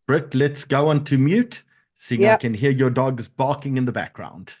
Britt, let's go on to mute, seeing I Yep. can hear your dogs barking in the background.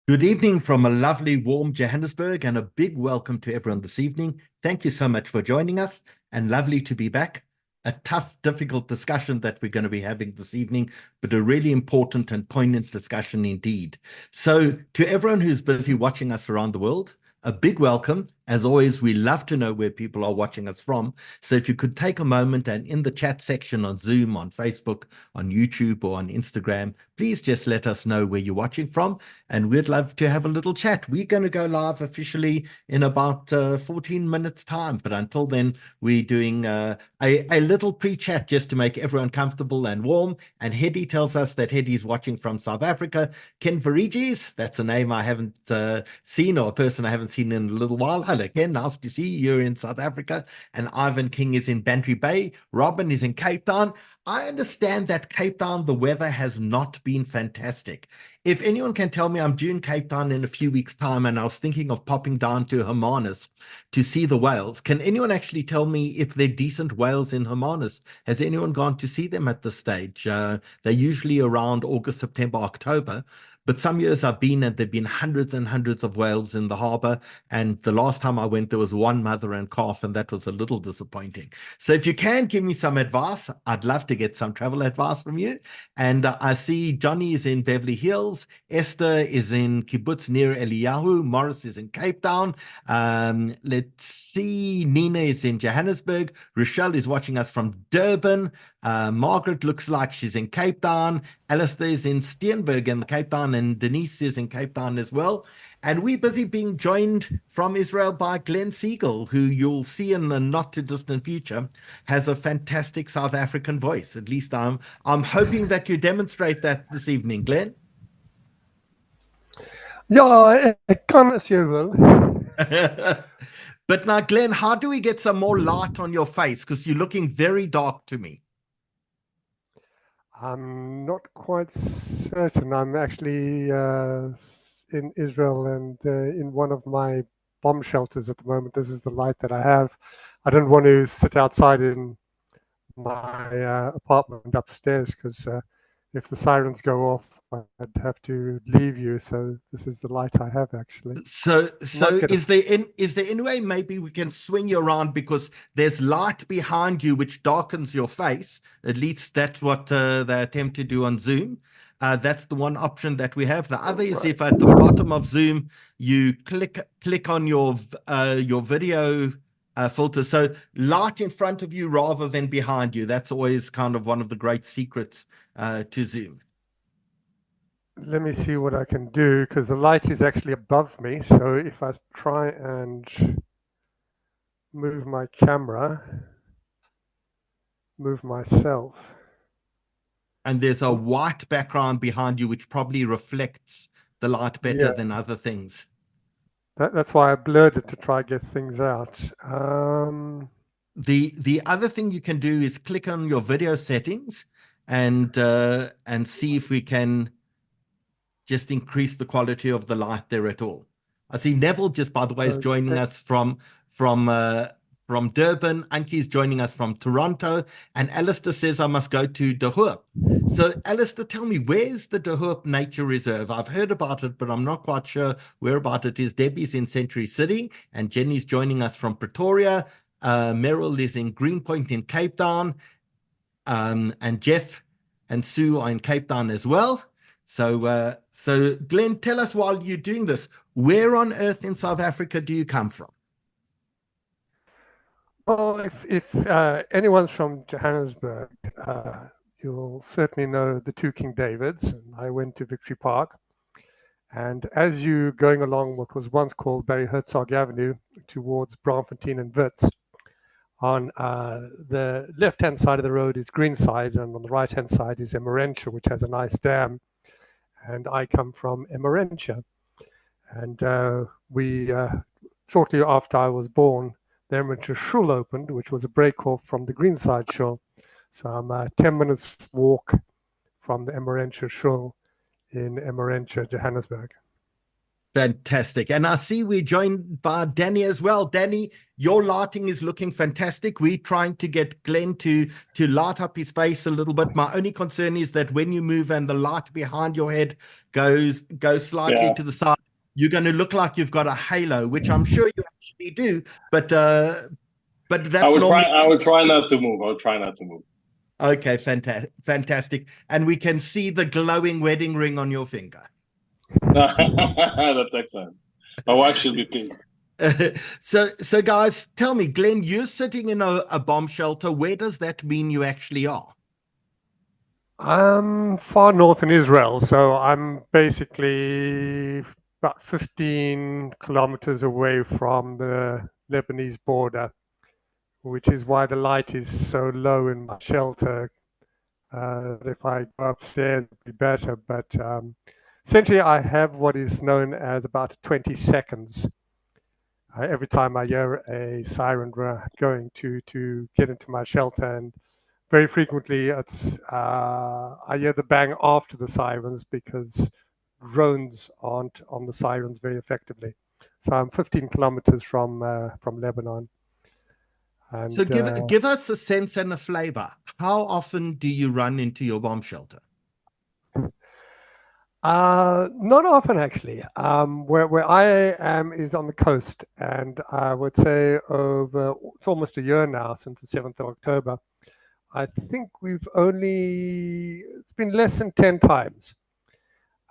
Good evening from a lovely, warm Johannesburg, and a big welcome to everyone this evening. Thank you so much for joining us, and lovely to be back. A tough, difficult discussion that we're going to be having this evening, but a really important and poignant discussion indeed. So, to everyone who's busy watching us around the world, a big welcome. As always, we love to know where people are watching us from. So if you could take a moment and in the chat section on Zoom, on Facebook, on YouTube, or on Instagram, please just let us know where you're watching from, and we'd love to have a little chat. We're going to go live officially in about 14 minutes time, but until then, we're doing a little pre-chat just to make everyone comfortable and warm. And Hedy tells us that Hedy's watching from South Africa. Ken Varijis, that's a name I haven't seen, or a person I haven't seen in a little while. Hello, Ken, nice to see you. You're in South Africa. And Ivan King is in Bantry Bay. Robin is in Cape Town. I understand that Cape Town, the weather has not been fantastic. If anyone can tell me, I'm due in Cape Town in a few weeks' time, and I was thinking of popping down to Hermanus to see the whales. Can anyone actually tell me if they're decent whales in Hermanus? Has anyone gone to see them at this stage? They're usually around August, September, October. But some years I've been, and there've been hundreds and hundreds of whales in the harbor. And the last time I went, there was one mother and calf, and that was a little disappointing. So if you can give me some advice, I'd love to get some travel advice from you. And I see Johnny is in Beverly Hills. Esther is in Kibbutz near Eliyahu. Morris is in Cape Town. Let's see. Nina is in Johannesburg. Rochelle is watching us from Durban. Margaret looks like she's in Cape Town. Alistair is in Steenberg in Cape Town, and Denise is in Cape Town as well. And we're busy being joined from Israel by Glenn Siegel, who you'll see in the not too distant future has a fantastic South African voice. At least I'm hoping that you demonstrate that this evening, Glenn. Ja, ik kan als je wil. But now, Glenn, how do we get some more light on your face? Because you're looking very dark to me. I'm not quite certain. I'm actually in Israel and in one of my bomb shelters at the moment. This is the light that I have. I don't want to sit outside in my apartment upstairs because if the sirens go off, I'd have to leave you. So this is the light I have actually. So is there any way maybe we can swing you around, because there's light behind you which darkens your face? At least that's what they attempt to do on Zoom. That's the one option that we have. The other is if at the bottom of Zoom you click on your video filter, so light in front of you rather than behind you. That's always kind of one of the great secrets to Zoom. Let me see what I can do, because the light is actually above me. So if I try and move my camera, move myself. And there's a white background behind you, which probably reflects the light better than other things. That's why I blurred it to try and get things out. The other thing you can do is click on your video settings and see if we can just increase the quality of the light there at all. I see Neville, just by the way, is joining us from Durban. Anki is joining us from Toronto. And Alistair says I must go to De Hoop. So Alistair, tell me, where's the De Hoop Nature Reserve? I've heard about it, but I'm not quite sure where about it is. Debbie's in Century City, and Jenny's joining us from Pretoria. Meryl is in Greenpoint in Cape Town. And Jeff and Sue are in Cape Town as well. So Glenn, tell us, while you're doing this, where on earth in South Africa do you come from? Well, if anyone's from Johannesburg, you'll certainly know the two King Davids. And I went to Victory Park. And as you're going along what was once called Barry Herzog Avenue towards Braamfontein and Wits, on the left-hand side of the road is Greenside, and on the right-hand side is Emmarentia, which has a nice dam. And I come from Emmarentia. And we, shortly after I was born, the Emmarentia Shul opened, which was a break-off from the Greenside Shul. So I'm 10 minutes walk from the Emmarentia Shul in Emmarentia, Johannesburg. Fantastic. And I see we're joined by Danny as well. Danny, your lighting is looking fantastic. We're trying to get Glenn to light up his face a little bit. My only concern is that when you move and the light behind your head goes slightly Yeah. to the side, you're going to look like you've got a halo, which I'm sure you actually do. But that's normally I would try not to move. I would try not to move. okay. Fantastic. And we can see the glowing wedding ring on your finger. That's excellent. My wife should be pleased. So guys, tell me, Glenn, you're sitting in a bomb shelter. Where does that mean you actually are? I'm far north in Israel, so I'm basically about 15 kilometers away from the Lebanese border, which is why the light is so low in my shelter. If I go upstairs, it'd be better, but essentially I have what is known as about 20 seconds every time I hear a siren going to get into my shelter. And very frequently it's I hear the bang after the sirens because drones aren't on the sirens very effectively. So I'm 15 kilometers from Lebanon. And, so give us a sense and a flavor. How often do you run into your bomb shelter? Not often, actually. Where I am is on the coast, and I would say it's almost a year now since the 7th of October. I think it's been less than 10 times.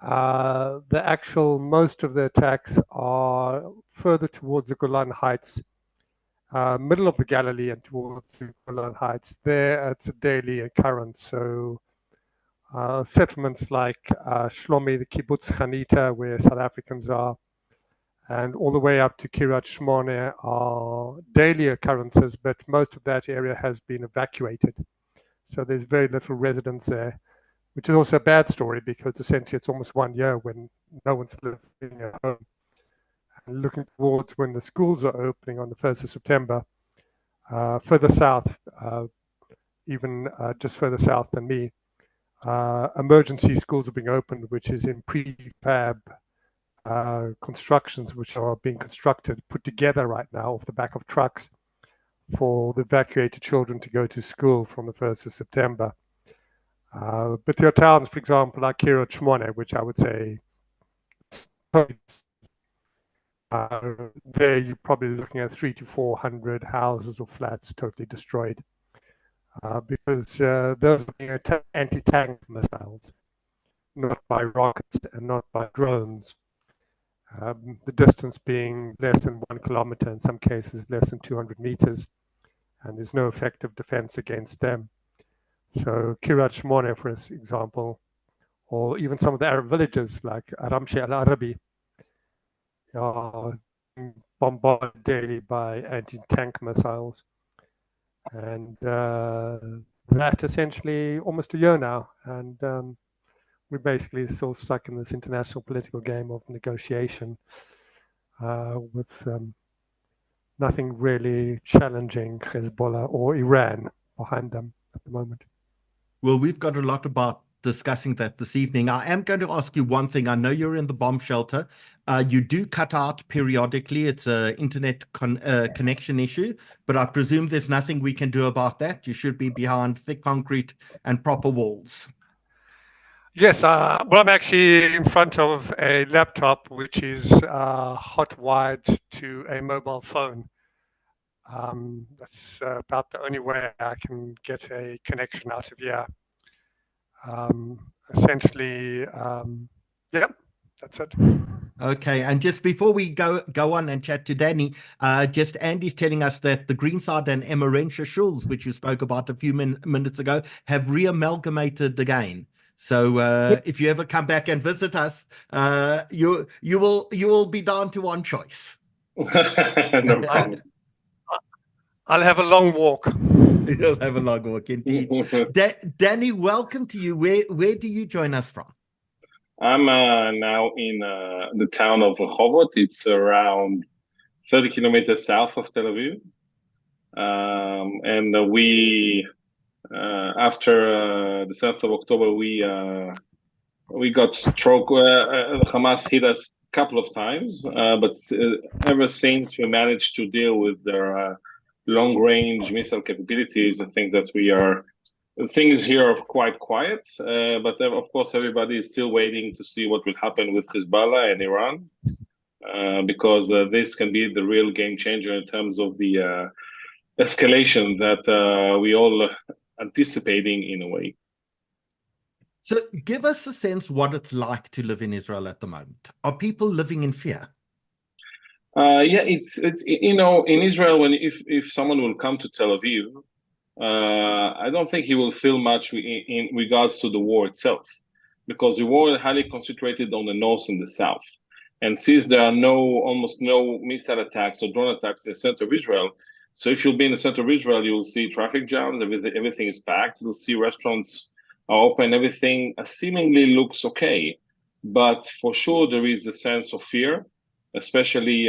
Most of the attacks are further towards the Golan Heights, middle of the Galilee and towards the Golan Heights. There, it's a daily occurrence. So settlements like Shlomi, the kibbutz Chanita, where South Africans are, and all the way up to Kiryat Shmone are daily occurrences, but most of that area has been evacuated. So there's very little residents there, which is also a bad story because essentially it's almost 1 year when no one's living at home. And looking towards when the schools are opening on the 1st of September, further south, even just further south than me, emergency schools are being opened, which is in prefab constructions, which are being put together right now off the back of trucks for the evacuated children to go to school from the 1st of September. But there are towns, for example, like Kiryat Shmone, which I would say there you're probably looking at 300 to 400 houses or flats totally destroyed because those are being anti-tank missiles, not by rockets and not by drones. The distance being less than 1 kilometer, in some cases less than 200 meters, and there's no effective defense against them. So Kiryat Shmone, for example, or even some of the Arab villages like Ramshi al-Arabi are bombarded daily by anti-tank missiles. And that essentially almost a year now. And we're basically still stuck in this international political game of negotiation with nothing really challenging Hezbollah or Iran behind them at the moment. Well, we've got a lot about discussing that this evening. I am going to ask you one thing. I know you're in the bomb shelter. You do cut out periodically. It's an internet connection issue, but I presume there's nothing we can do about that. You should be behind thick concrete and proper walls. Yes, well, I'm actually in front of a laptop which is hot-wired to a mobile phone. That's about the only way I can get a connection out of here. Essentially, yeah, that's it. Okay, and just before we go on and chat to Danny, just Andy's telling us that the Greenside and Emmarentia Shuls, which you spoke about a few minutes ago, have re-amalgamated again. So if you ever come back and visit us, you will be down to one choice. No problem. I'll have a long walk. You'll have a long walk indeed. Danny, welcome to you. Where do you join us from? I'm now in the town of Rehovot. It's around 30 kilometers south of Tel Aviv. And we, after the 7th of October, we got struck. Hamas hit us couple of times, but ever since we managed to deal with their long-range missile capabilities, I think that things here are quite quiet. But of course, everybody is still waiting to see what will happen with Hezbollah and Iran, because this can be the real game changer in terms of the escalation that we all anticipating in a way. So give us a sense what it's like to live in Israel at the moment. Are people living in fear? Yeah, it's in Israel, if someone will come to Tel Aviv, I don't think he will feel much in regards to the war itself, because the war is highly concentrated on the north and the south. And since there are almost no missile attacks or drone attacks in the center of Israel, so if you'll be in the center of Israel, you'll see traffic jams, everything is packed, you'll see restaurants are open, everything seemingly looks okay. But for sure, there is a sense of fear, especially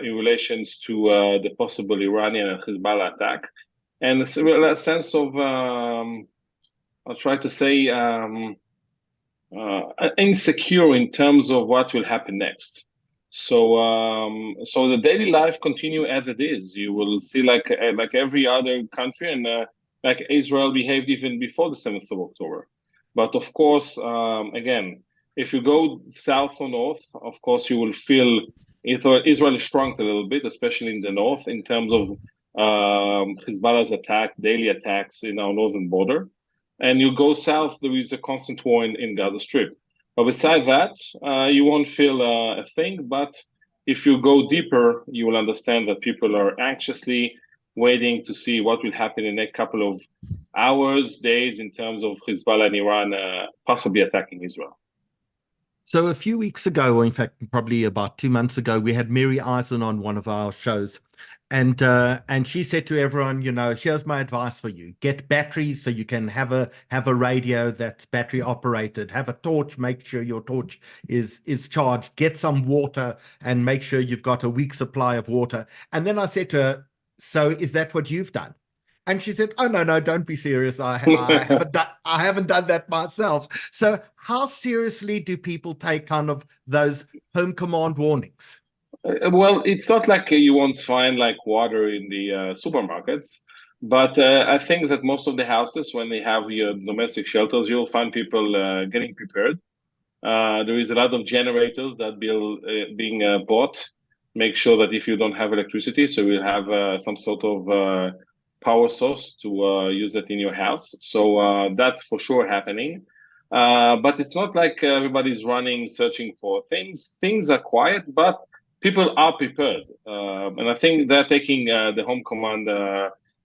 in relations to the possible Iranian and Hezbollah attack. And a sense of, I'll try to say, insecure in terms of what will happen next. So the daily life continue as it is. You will see like every other country, and like Israel behaved even before the 7th of October. But of course, again, if you go south or north, of course, you will feel Israel is shrunk a little bit, especially in the north, in terms of Hezbollah's daily attacks in our northern border. And you go south, there is a constant war in Gaza Strip. But besides that, you won't feel a thing. But if you go deeper, you will understand that people are anxiously waiting to see what will happen in the next couple of hours, days, in terms of Hezbollah and Iran possibly attacking Israel. So a few weeks ago, or in fact, probably about 2 months ago, we had Mary Eisen on one of our shows. And she said to everyone, here's my advice for you. Get batteries so you can have a radio that's battery operated. Have a torch, make sure your torch is charged. Get some water and make sure you've got a week's supply of water. And then I said to her, so is that what you've done? And she said, oh, no, don't be serious. I haven't done that myself. So how seriously do people take kind of those home command warnings? Well, it's not like you won't find like water in the supermarkets, but I think that most of the houses, when they have your domestic shelters, you'll find people getting prepared. There is a lot of generators that being bought. Make sure that if you don't have electricity, so you'll have some sort of power source to use it in your house. So that's for sure happening. But it's not like everybody's running, searching for things. Things are quiet, but people are prepared. And I think they're taking the home command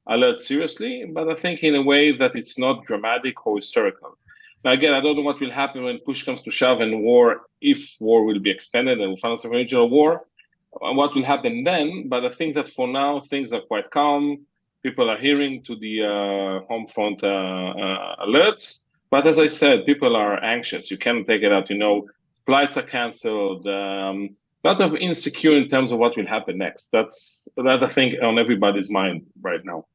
alert seriously, but I think in a way that it's not dramatic or hysterical. Now, again, I don't know what will happen when push comes to shove and if war will be expanded and we find some regional war, what will happen then. But I think that for now, things are quite calm. People are adhering to the home front alerts. But as I said, people are anxious. You cannot take it out. Flights are canceled. A lot of insecure in terms of what will happen next. That's I think on everybody's mind right now.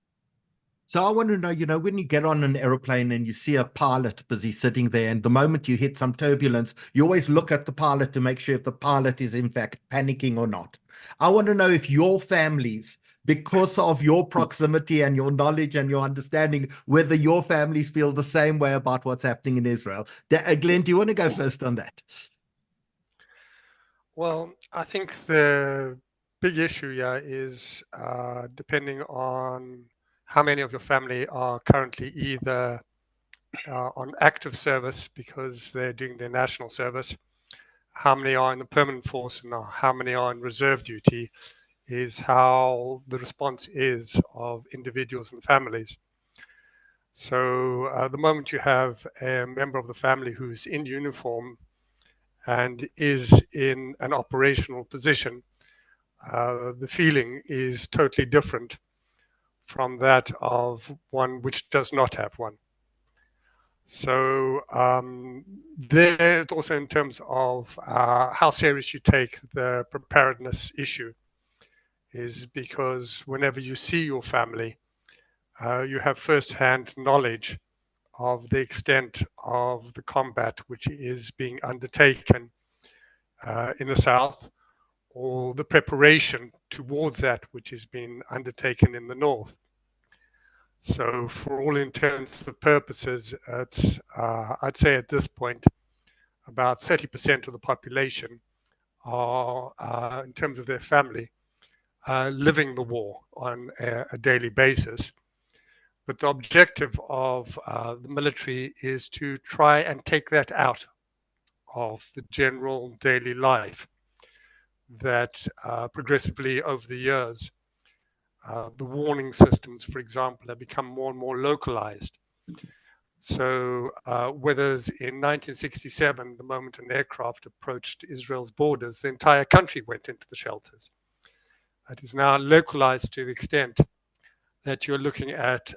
So I want to know, when you get on an aeroplane and you see a pilot busy sitting there, and the moment you hit some turbulence, you always look at the pilot to make sure if the pilot is in fact panicking or not. I want to know if your families, because of your proximity and your knowledge and your understanding, whether your families feel the same way about what's happening in Israel. Glenn, do you want to go first on that? Well, I think the big issue here is depending on how many of your family are currently either on active service because they're doing their national service, how many are in the permanent force, and how many are in reserve duty, is how the response is of individuals and families. So the moment you have a member of the family who's in uniform and is in an operational position, the feeling is totally different from that of one which does not have one. So there also in terms of how serious you take the preparedness issue is because whenever you see your family, you have first-hand knowledge of the extent of the combat which is being undertaken in the south, or the preparation towards that which has been undertaken in the north. So for all intents and purposes, it's, I'd say at this point, about 30% of the population are, in terms of their family, living the war on a daily basis. But the objective of the military is to try and take that out of the general daily life, that progressively over the years, the warning systems, for example, have become more and more localized. So whereas in 1967, the moment an aircraft approached Israel's borders, the entire country went into the shelters. It is now localized to the extent that you're looking at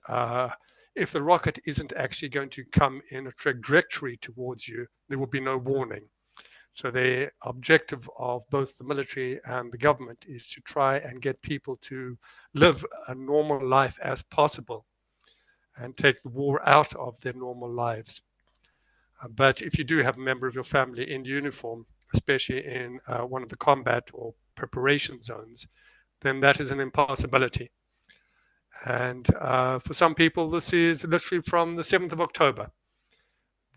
if the rocket isn't actually going to come in a trajectory towards you, there will be no warning. So the objective of both the military and the government is to try and get people to live a normal life as possible and take the war out of their normal lives. But if you do have a member of your family in uniform, especially in one of the combat or preparation zones, then that is an impossibility. And for some people, this is literally from the 7th of October.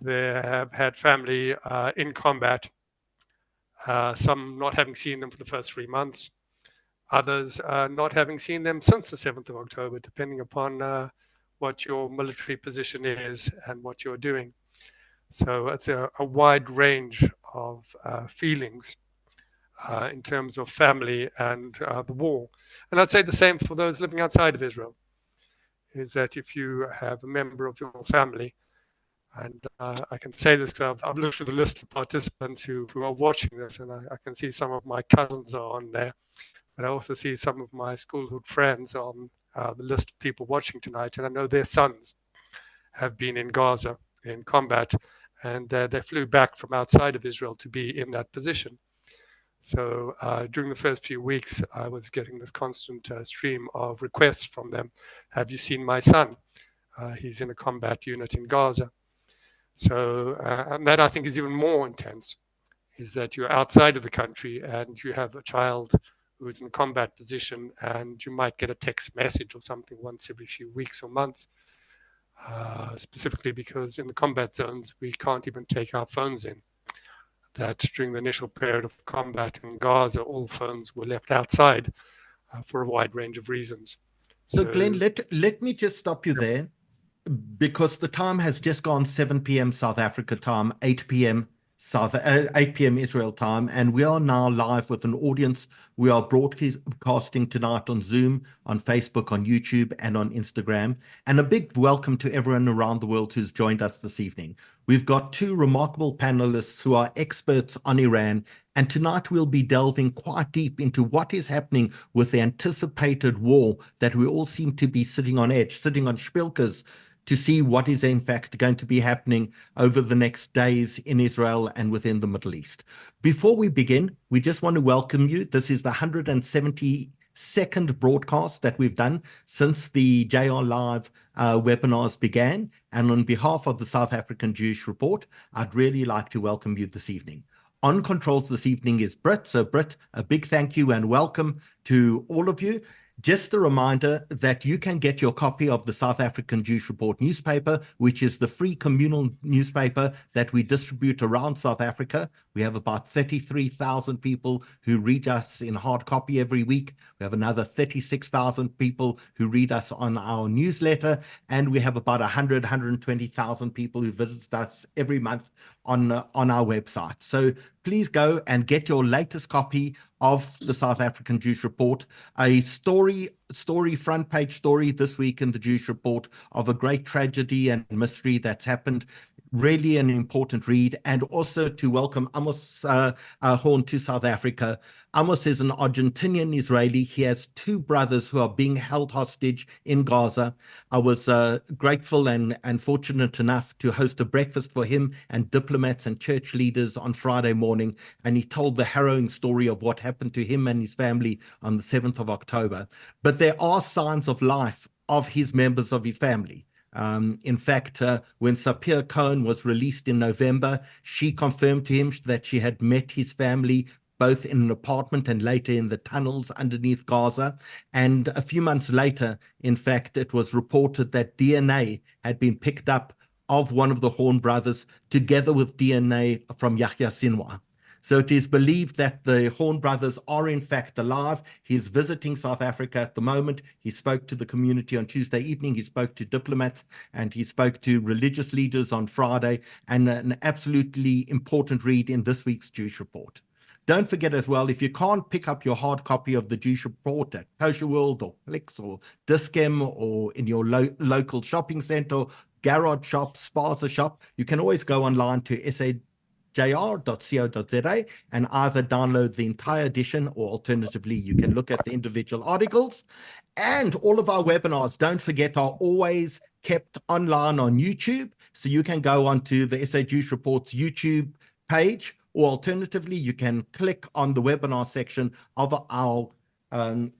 They have had family in combat, some not having seen them for the first 3 months, others not having seen them since the 7th of October, depending upon what your military position is and what you're doing. So it's a wide range of feelings in terms of family and the war. And I'd say the same for those living outside of Israel, is that if you have a member of your family, and I can say this because I've looked through the list of participants who are watching this, and I can see some of my cousins are on there, but I also see some of my schoolhood friends on the list of people watching tonight, and I know their sons have been in Gaza in combat, and they flew back from outside of Israel to be in that position. So during the first few weeks, I was getting this constant stream of requests from them. Have you seen my son? He's in a combat unit in Gaza. So, and that I think is even more intense, is that you're outside of the country and you have a child who is in a combat position, and you might get a text message or something once every few weeks or months, specifically because in the combat zones, we can't even take our phones in. That during the initial period of combat in Gaza, all phones were left outside for a wide range of reasons. So Glenn, let me just stop you there, because the time has just gone 7 p.m. South Africa time, 8 p.m. 8 p.m. Israel time, and we are now live with an audience. We are broadcasting tonight on Zoom, on Facebook, on YouTube, and on Instagram. And a big welcome to everyone around the world who's joined us this evening. We've got two remarkable panelists who are experts on Iran, and tonight we'll be delving quite deep into what is happening with the anticipated war that we all seem to be sitting on edge, sitting on spilkers, to see what is in fact going to be happening over the next days in Israel and within the Middle East. Before we begin, we just want to welcome you. This is the 172nd broadcast that we've done since the JR Live webinars began. And on behalf of the South African Jewish Report, I'd really like to welcome you this evening. On controls this evening is Britt. So Britt, a big thank you and welcome to all of you. Just a reminder that you can get your copy of the South African Jewish Report newspaper, which is the free communal newspaper that we distribute around South Africa. We have about 33,000 people who read us in hard copy every week. We have another 36,000 people who read us on our newsletter. And we have about 120,000 people who visit us every month on our website. So please go and get your latest copy of the South African Jewish Report, a front page story this week in the Jewish Report of a great tragedy and mystery that's happened. Really an important read, and also to welcome Amos Horn to South Africa. Amos is an Argentinian Israeli. He has two brothers who are being held hostage in Gaza. I was grateful and fortunate enough to host a breakfast for him and diplomats and church leaders on Friday morning, and he told the harrowing story of what happened to him and his family on the 7th of October. But there are signs of life of his members of his family. In fact, when Sapir Cohen was released in November, she confirmed to him that she had met his family both in an apartment and later in the tunnels underneath Gaza. And a few months later, in fact, it was reported that DNA had been picked up of one of the Horn brothers together with DNA from Yahya Sinwar. So it is believed that the Horn brothers are in fact alive. He's visiting South Africa at the moment. He spoke to the community on Tuesday evening. He spoke to diplomats and he spoke to religious leaders on Friday, and an absolutely important read in this week's Jewish Report. Don't forget as well, if you can't pick up your hard copy of the Jewish Report at Kosher World or Clicks or Dischem or in your local shopping center, garage shop, spaza shop, you can always go online to sajr.co.za and either download the entire edition, or alternatively, you can look at the individual articles. And all of our webinars, don't forget, are always kept online on YouTube. So you can go onto the SA Jewish Report's YouTube page, or alternatively, you can click on the webinar section of our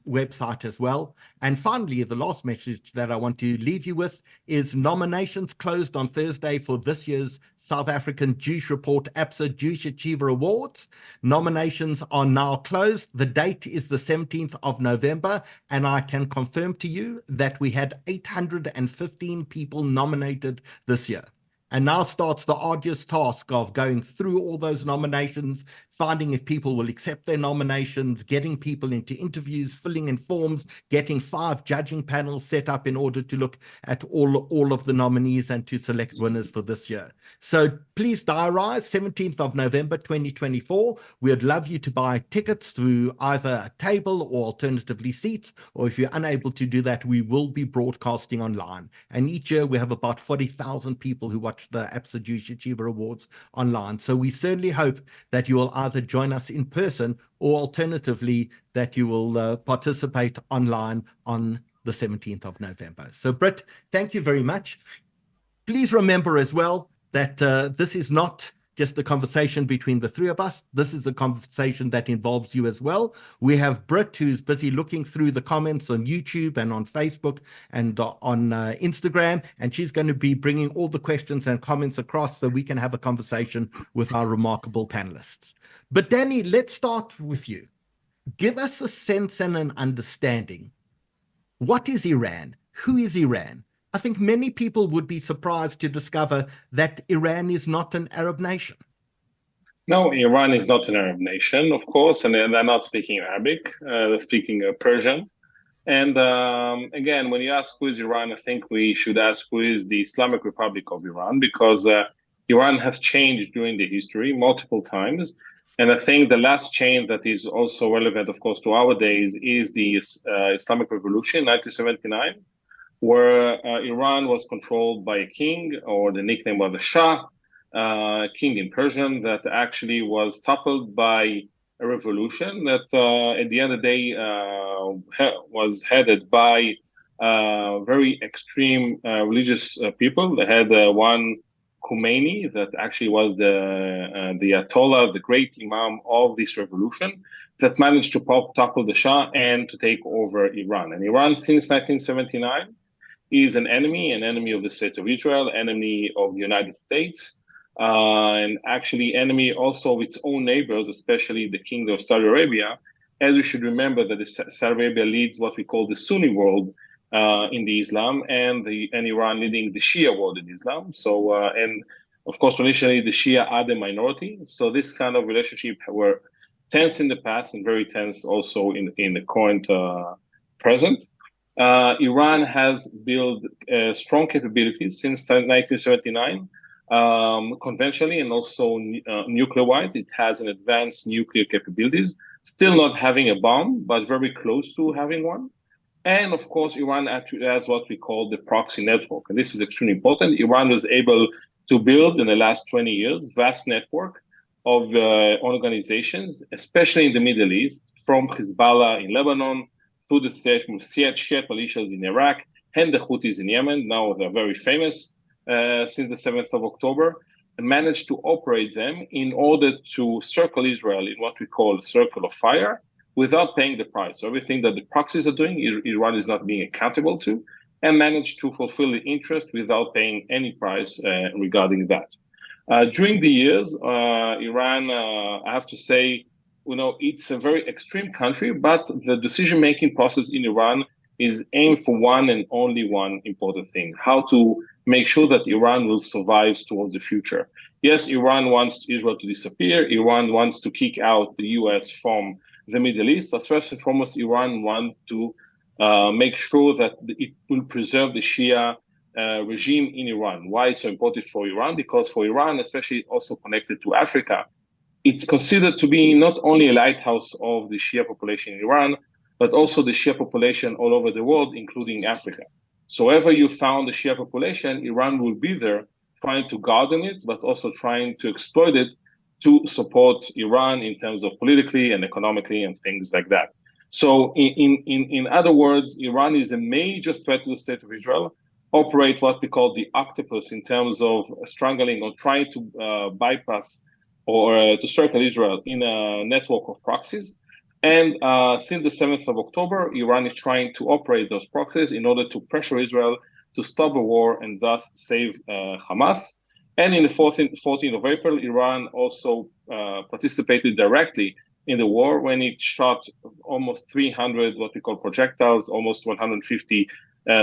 website as well. And finally, the last message that I want to leave you with is nominations closed on Thursday for this year's South African Jewish Report APSA Jewish Achiever Awards. Nominations are now closed. The date is the 17th of November, and I can confirm to you that we had 815 people nominated this year. And now starts the arduous task of going through all those nominations, finding if people will accept their nominations, getting people into interviews, filling in forms, getting 5 judging panels set up in order to look at all of the nominees and to select winners for this year. So please diarize 17th of November 2024. We'd love you to buy tickets through either a table or alternatively seats, or if you're unable to do that, we will be broadcasting online. And each year we have about 40,000 people who watch the APSA Jewish Achiever Awards online. So we certainly hope that you will either join us in person or alternatively that you will participate online on the 17th of November. So Britt, thank you very much. Please remember as well that this is not just a conversation between the three of us. This is a conversation that involves you as well. We have Britt, who's busy looking through the comments on YouTube and on Facebook and on Instagram, and she's going to be bringing all the questions and comments across so we can have a conversation with our remarkable panelists. But Danny, let's start with you. Give us a sense and an understanding. What is Iran? Who is Iran? I think many people would be surprised to discover that Iran is not an Arab nation. No, Iran is not an Arab nation, of course, and they're not speaking Arabic. They're speaking Persian. And again, when you ask who is Iran, I think we should ask who is the Islamic Republic of Iran, because Iran has changed during the history multiple times. And I think the last change that is also relevant, of course, to our days is the Islamic Revolution, 1979. Where Iran was controlled by a king, or the nickname was the Shah, king in Persian, that actually was toppled by a revolution that at the end of the day was headed by very extreme religious people. They had one Khomeini that actually was the Ayatollah, the great Imam of this revolution, that managed to topple the Shah and to take over Iran. And Iran, since 1979, is an enemy of the state of Israel, enemy of the United States, and actually enemy also of its own neighbors, especially the Kingdom of Saudi Arabia, as we should remember that Saudi Arabia leads what we call the Sunni world in the Islam, and Iran leading the Shia world in Islam. So, and of course, initially the Shia are the minority. So this kind of relationship were tense in the past and very tense also in the current present. Iran has built strong capabilities since 1979, conventionally and also nuclear-wise. It has an advanced nuclear capabilities, still not having a bomb, but very close to having one. And of course, Iran has what we call the proxy network. And this is extremely important. Iran was able to build in the last 20 years vast network of organizations, especially in the Middle East, from Hezbollah in Lebanon, through the Shiite militias in Iraq, and the Houthis in Yemen. Now they're very famous since the 7th of October, and managed to operate them in order to circle Israel in what we call a circle of fire without paying the price. So everything that the proxies are doing, Iran is not being accountable to. and managed to fulfill the interest without paying any price regarding that. During the years, Iran, I have to say, it's a very extreme country, but the decision-making process in Iran is aimed for one and only one important thing: how to make sure that Iran will survive towards the future. Yes, Iran wants Israel to disappear. Iran wants to kick out the US from the Middle East, but first and foremost, Iran wants to make sure that it will preserve the Shia regime in Iran. Why it's so important for Iran? Because for Iran, especially also connected to Africa, it's considered to be not only a lighthouse of the Shia population in Iran, but also the Shia population all over the world, including Africa. So wherever you found the Shia population, Iran will be there trying to garden it, but also trying to exploit it to support Iran in terms of politically and economically and things like that. So in other words, Iran is a major threat to the state of Israel, operate what we call the octopus in terms of struggling or trying to bypass or to circle Israel in a network of proxies. And since the 7th of October, Iran is trying to operate those proxies in order to pressure Israel to stop a war and thus save Hamas. And in the 14th of April, Iran also participated directly in the war when it shot almost 300 what we call projectiles, almost 150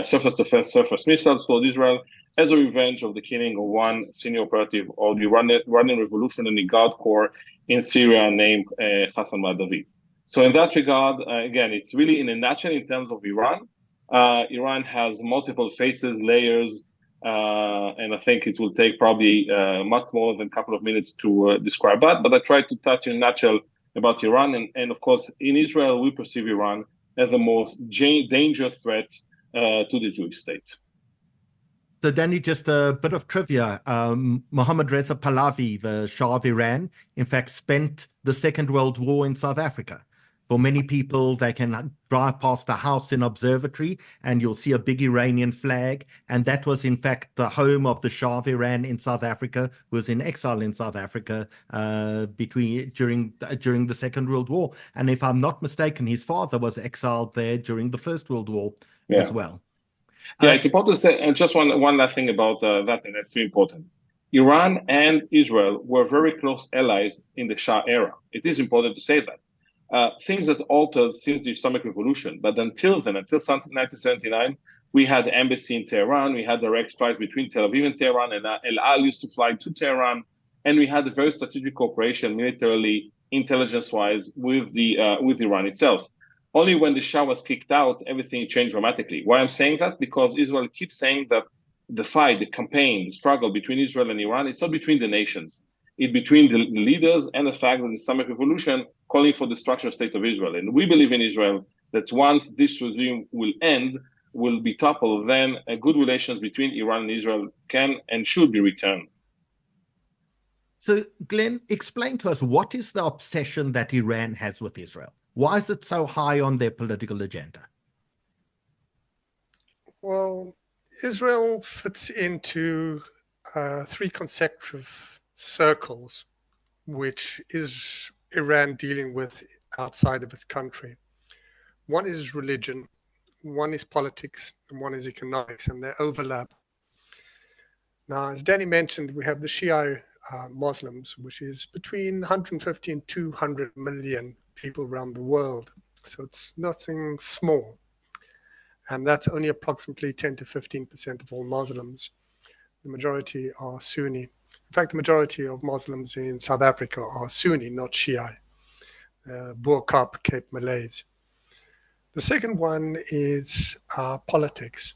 surface-to-surface surface missiles toward Israel as a revenge of the killing of one senior operative of the Iranian Revolutionary Guard Corps in Syria named Hassan Madavi. So in that regard, again, it's really in a nutshell in terms of Iran. Iran has multiple faces, layers, and I think it will take probably much more than a couple of minutes to describe that. But I tried to touch in a nutshell about Iran. And of course, in Israel, we perceive Iran as the most dangerous threat to the Jewish state. So, Danny, just a bit of trivia. Mohammad Reza Pahlavi, the Shah of Iran, in fact, spent the Second World War in South Africa. For many people, they can drive past a house in Observatory and you'll see a big Iranian flag. And that was, in fact, the home of the Shah of Iran in South Africa, who was in exile in South Africa during the Second World War. And if I'm not mistaken, his father was exiled there during the First World War as well. Yeah, it's important to say, and just one last thing about that, and that's very important. Iran and Israel were very close allies in the Shah era. It is important to say that. Things that altered since the Islamic Revolution, but until then, until 1979, we had the embassy in Tehran, we had direct flights between Tel Aviv and Tehran, and El Al used to fly to Tehran, and we had a very strategic cooperation, militarily, intelligence-wise, with Iran itself. Only when the Shah was kicked out, everything changed dramatically. Why I'm saying that? Because Israel keeps saying that the fight, the campaign, the struggle between Israel and Iran, it's not between the nations. It's between the leaders and the fact that the Islamic Revolution calling for the destruction of the state of Israel. And we believe in Israel that once this regime will end, will be toppled, then good relations between Iran and Israel can and should be returned. So, Glenn, explain to us, what is the obsession that Iran has with Israel? Why is it so high on their political agenda? Well, Israel fits into three consecutive circles, which is Iran dealing with outside of its country. One is religion, one is politics, and one is economics, and they overlap. Now, as Danny mentioned, we have the Shia Muslims, which is between 150 and 200 million people around the world. So it's nothing small. And that's only approximately 10 to 15% of all Muslims. The majority are Sunni. In fact, the majority of Muslims in South Africa are Sunni, not Shia, Boer Kaap, Cape Malays. The second one is politics.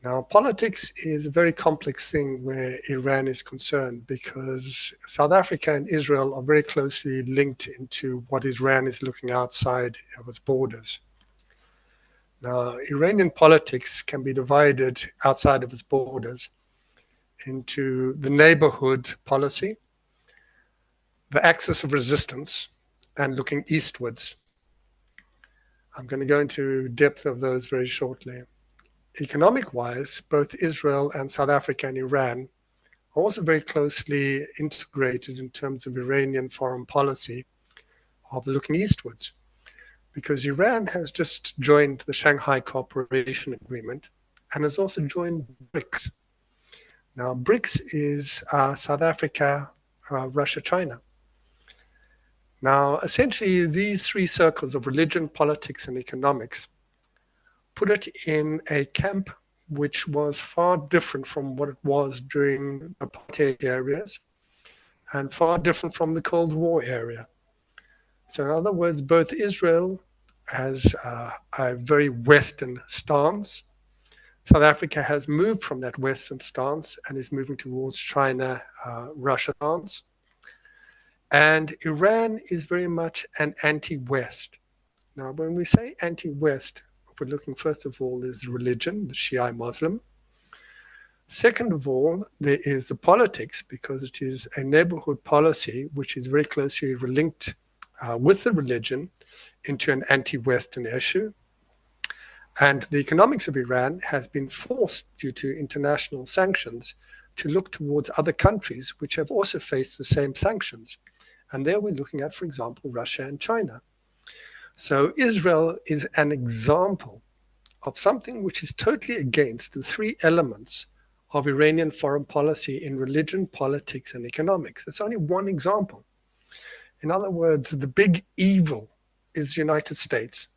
Now, politics is a very complex thing where Iran is concerned, because South Africa and Israel are very closely linked into what Iran is looking outside of its borders. Now, Iranian politics can be divided outside of its borders into the neighborhood policy, the axis of resistance, and looking eastwards. I'm going to go into depth of those very shortly. Economic-wise, both Israel and South Africa and Iran are also very closely integrated in terms of Iranian foreign policy of looking eastwards, because Iran has just joined the Shanghai Cooperation Agreement, and has also joined BRICS. Now, BRICS is South Africa, Russia, China. Now, essentially, these three circles of religion, politics, and economics put it in a camp which was far different from what it was during apartheid areas and far different from the Cold War area. So, in other words, both Israel has a very Western stance. South Africa has moved from that Western stance and is moving towards China, Russia stance. And Iran is very much an anti-West. Now, when we say anti-West, what we're looking first of all is religion, the Shia Muslim. Second of all, there is the politics, because it is a neighborhood policy which is very closely linked with the religion into an anti-Western issue. And the economics of Iran has been forced, due to international sanctions, to look towards other countries which have also faced the same sanctions. And there we're looking at, for example, Russia and China. So Israel is an example of something which is totally against the three elements of Iranian foreign policy in religion, politics, and economics. It's only one example. In other words, the big evil is the United States.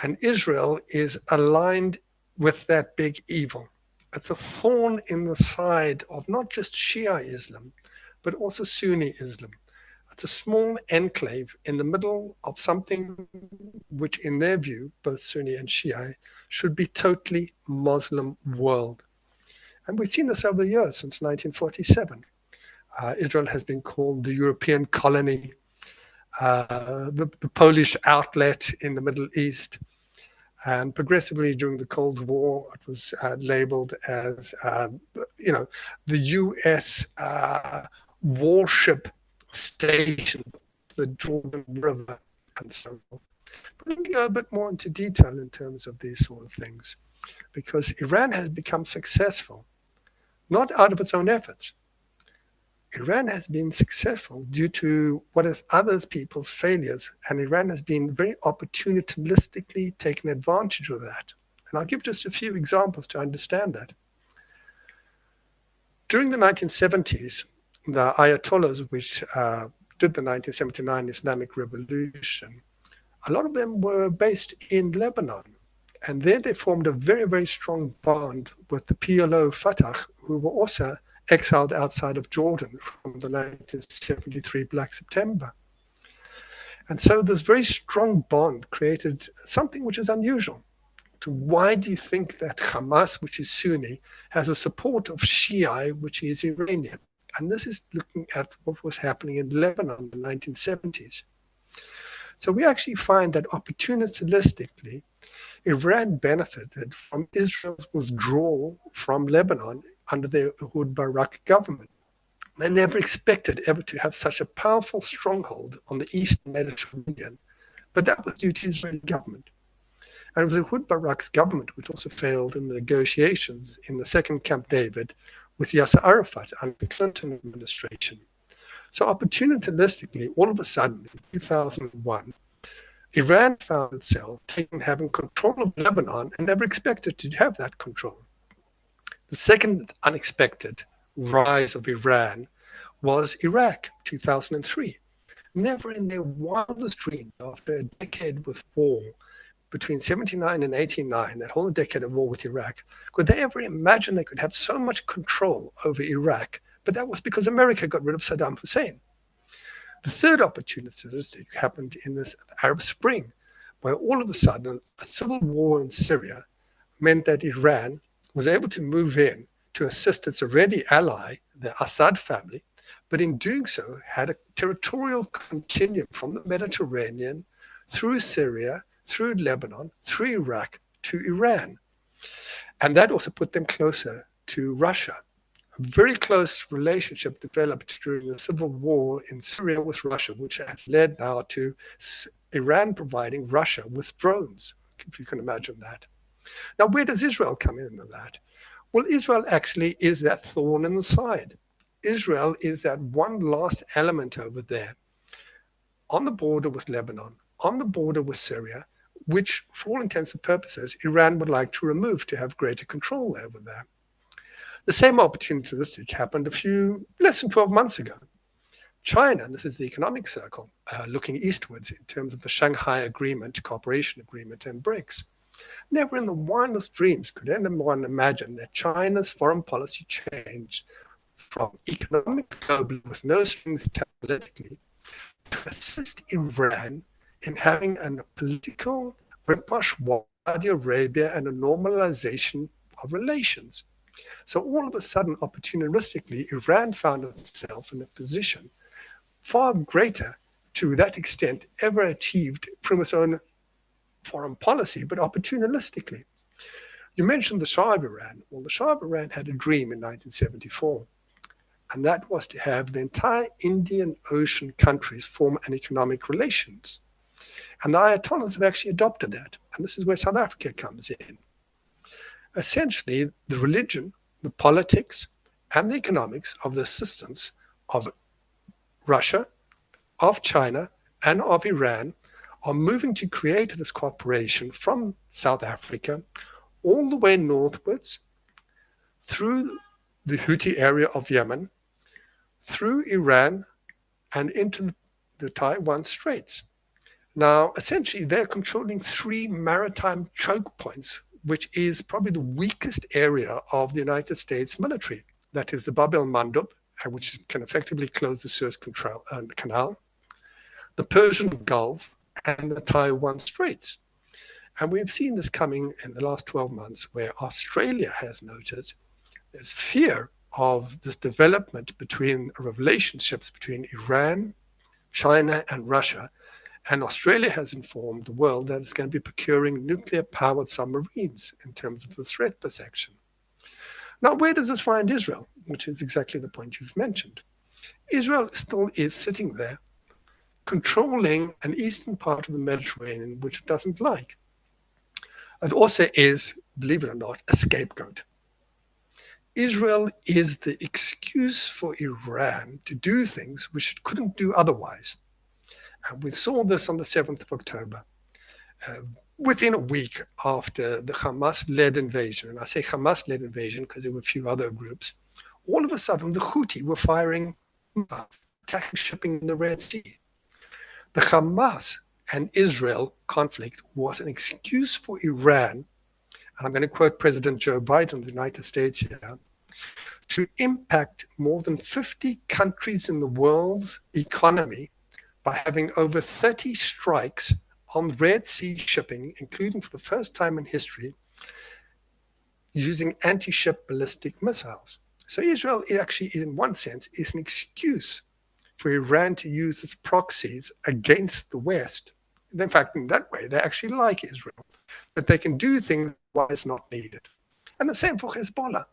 And Israel is aligned with that big evil. It's a thorn in the side of not just Shia Islam, but also Sunni Islam. It's a small enclave in the middle of something which, in their view, both Sunni and Shia, should be totally Muslim world. And we've seen this over the years, since 1947. Israel has been called the European colony, the Polish outlet in the Middle East. And progressively during the Cold War, it was labeled as, the US warship station, the Jordan River, and so on. But we can go a bit more into detail in terms of these sort of things, because Iran has become successful, not out of its own efforts. Iran has been successful due to what is other people's failures, and Iran has been very opportunistically taking advantage of that. And I'll give just a few examples to understand that. During the 1970s, the Ayatollahs, which did the 1979 Islamic Revolution, a lot of them were based in Lebanon. And there they formed a very, very strong bond with the PLO Fatah, who were also exiled outside of Jordan from the 1973 Black September. And so this very strong bond created something which is unusual. Why do you think that Hamas, which is Sunni, has a support of Shia, which is Iranian? And this is looking at what was happening in Lebanon in the 1970s. So we actually find that opportunistically, Iran benefited from Israel's withdrawal from Lebanon under the Ehud Barak government. They never expected ever to have such a powerful stronghold on the Eastern Mediterranean, but that was due to the Israeli government. And it was Ehud Barak's government which also failed in the negotiations in the second Camp David with Yasser Arafat under the Clinton administration. So opportunistically, all of a sudden, in 2001, Iran found itself having control of Lebanon and never expected to have that control. The second unexpected rise of Iran was Iraq, 2003. Never in their wildest dreams, after a decade with war, between 79 and 89, that whole decade of war with Iraq, could they ever imagine they could have so much control over Iraq? But that was because America got rid of Saddam Hussein. The third opportunity happened in this Arab Spring, where all of a sudden a civil war in Syria meant that Iran was able to move in to assist its already ally, the Assad family, but in doing so had a territorial continuum from the Mediterranean through Syria, through Lebanon, through Iraq to Iran. And that also put them closer to Russia. A very close relationship developed during the civil war in Syria with Russia, which has led now to Iran providing Russia with drones, if you can imagine that. Now, where does Israel come into that? Well, Israel actually is that thorn in the side. Israel is that one last element over there on the border with Lebanon, on the border with Syria, which, for all intents and purposes, Iran would like to remove to have greater control over there. The same opportunistic happened less than 12 months ago. China, and this is the economic circle, looking eastwards in terms of the Shanghai Agreement, Cooperation Agreement, and BRICS. Never in the wildest dreams could anyone imagine that China's foreign policy changed from economic globally with no strings attached politically to assist Iran in having a political rapprochement with Saudi Arabia and a normalization of relations. So all of a sudden, opportunistically, Iran found itself in a position far greater to that extent ever achieved from its own foreign policy, but opportunistically. You mentioned the Shah of Iran. Well, the Shah of Iran had a dream in 1974, and that was to have the entire Indian Ocean countries form an economic relations. And the Ayatollahs have actually adopted that, and this is where South Africa comes in. Essentially, the religion, the politics, and the economics of the assistance of Russia, of China, and of Iran are moving to create this cooperation from South Africa all the way northwards through the Houthi area of Yemen, through Iran, and into the Taiwan Straits. Now, essentially, they're controlling 3 maritime choke points, which is probably the weakest area of the United States military. That is the Bab el-Mandeb, which can effectively close the Suez Canal, the Persian Gulf, and the Taiwan Straits. And we've seen this coming in the last 12 months, where Australia has noted there's fear of this development between relationships between Iran, China, and Russia. And Australia has informed the world that it's going to be procuring nuclear-powered submarines in terms of the threat perception. Now, where does this find Israel? Which is exactly the point you've mentioned. Israel still is sitting there controlling an eastern part of the Mediterranean, which it doesn't like. It also is, believe it or not, a scapegoat. Israel is the excuse for Iran to do things which it couldn't do otherwise. And we saw this on the 7th of October, within a week after the Hamas-led invasion. And I say Hamas-led invasion because there were a few other groups. All of a sudden, the Houthi were firing missiles, attacking shipping in the Red Sea. The Hamas and Israel conflict was an excuse for Iran, and I'm going to quote President Joe Biden of the United States here, to impact more than 50 countries in the world's economy by having over 30 strikes on Red Sea shipping, including for the first time in history, using anti-ship ballistic missiles. So Israel actually, in one sense, is an excuse for Iran to use its proxies against the West. In fact, in that way, they actually like Israel, that they can do things while it's not needed. And the same for Hezbollah.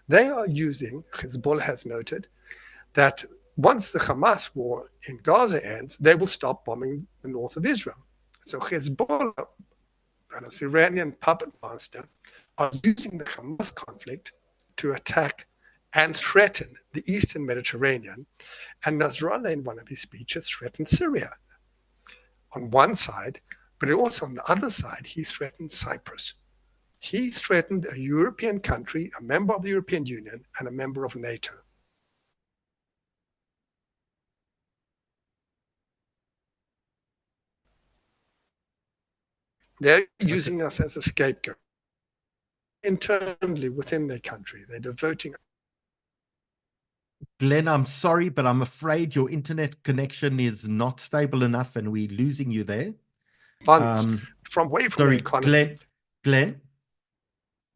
They are using, Hezbollah has noted, that once the Hamas war in Gaza ends, they will stop bombing the north of Israel. So Hezbollah and its Iranian puppet master are using the Hamas conflict to attack and threaten the Eastern Mediterranean. And Nasrallah, in one of his speeches, threatened Syria on one side, but also on the other side, he threatened Cyprus. He threatened a European country, a member of the European Union, and a member of NATO. They're using us as a scapegoat. Internally within their country, they're devoting. Glenn, I'm sorry, but I'm afraid your internet connection is not stable enough and we're losing you there. Funds from away from the economy. Glenn,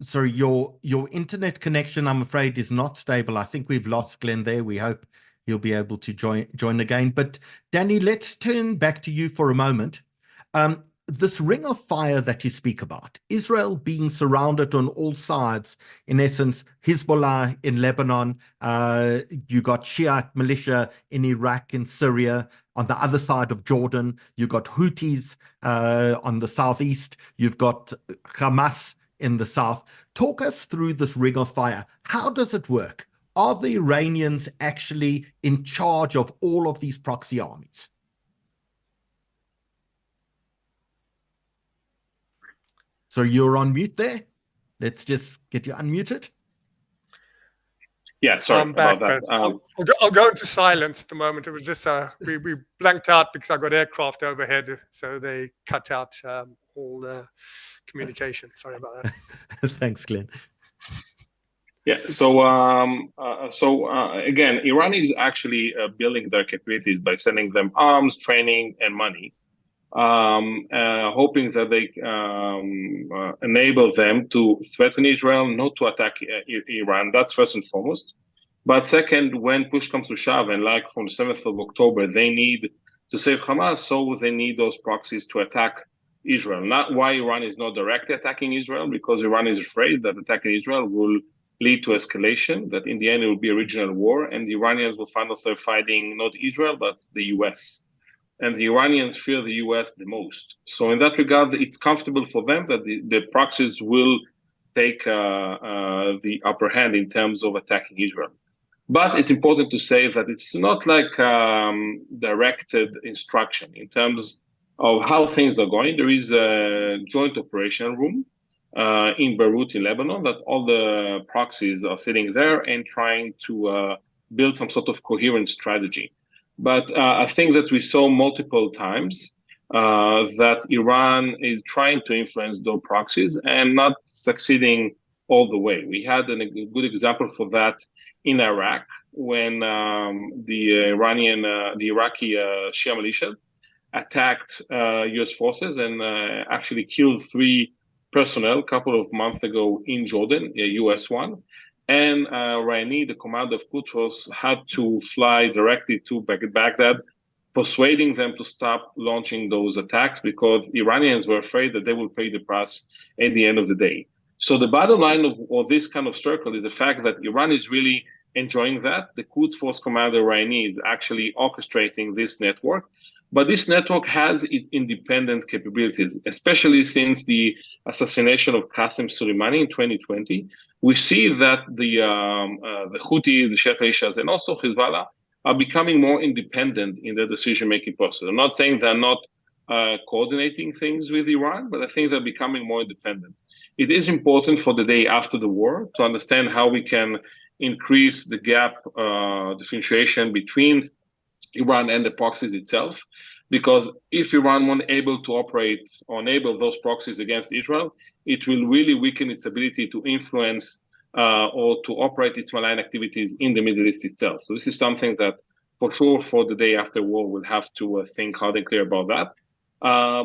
sorry, your internet connection, I'm afraid, is not stable. I think we've lost Glenn there. We hope he'll be able to join again. But Danny, let's turn back to you for a moment. This ring of fire that you speak about, Israel being surrounded on all sides, in essence, Hezbollah in Lebanon, you got Shiite militia in Iraq, in Syria, on the other side of Jordan, you got Houthis on the southeast, you've got Hamas in the south. Talk us through this ring of fire. How does it work? Are the Iranians actually in charge of all of these proxy armies? So you're on mute there. Let's just get you unmuted. Yeah, sorry I'm back, about that. but I'll go into silence at the moment. It was just we blanked out because I got aircraft overhead, so they cut out all the communication. Sorry about that. Thanks, Glenn. Yeah. So again, Iran is actually building their capabilities by sending them arms, training, and money, hoping that they enable them to threaten Israel, not to attack Iran. That's first and foremost. But second, when push comes to shove, and like from the 7th of October, they need to save Hamas, so they need those proxies to attack Israel. Not why Iran is not directly attacking Israel, because Iran is afraid that attacking Israel will lead to escalation, that in the end it will be a regional war, and the Iranians will find themselves fighting not Israel, but the US. And the Iranians fear the US the most. So in that regard, it's comfortable for them that the proxies will take the upper hand in terms of attacking Israel. But it's important to say that it's not like directed instruction in terms of how things are going. There is a joint operation room in Beirut, in Lebanon, that all the proxies are sitting there and trying to build some sort of coherent strategy. But I think that we saw multiple times that Iran is trying to influence those proxies and not succeeding all the way. We had a good example for that in Iraq when the Iraqi Shia militias attacked U.S. forces and actually killed 3 personnel a couple of months ago in Jordan, a U.S. one. And Raini, the commander of Quds Force, had to fly directly to Baghdad, persuading them to stop launching those attacks because Iranians were afraid that they will pay the price at the end of the day. So the bottom line of this kind of circle is the fact that Iran is really enjoying that. The Quds Force commander Raini is actually orchestrating this network. But this network has its independent capabilities, especially since the assassination of Qasem Soleimani in 2020. We see that the Houthis, the Shiite militias, and also Hezbollah are becoming more independent in their decision-making process. I'm not saying they're not coordinating things with Iran, but I think they're becoming more independent. It is important for the day after the war to understand how we can increase the gap differentiation between Iran and the proxies itself, because if Iran won't able to operate or enable those proxies against Israel, it will really weaken its ability to influence or to operate its malign activities in the Middle East itself. So this is something that for sure for the day after war we'll have to think hard and clear about that.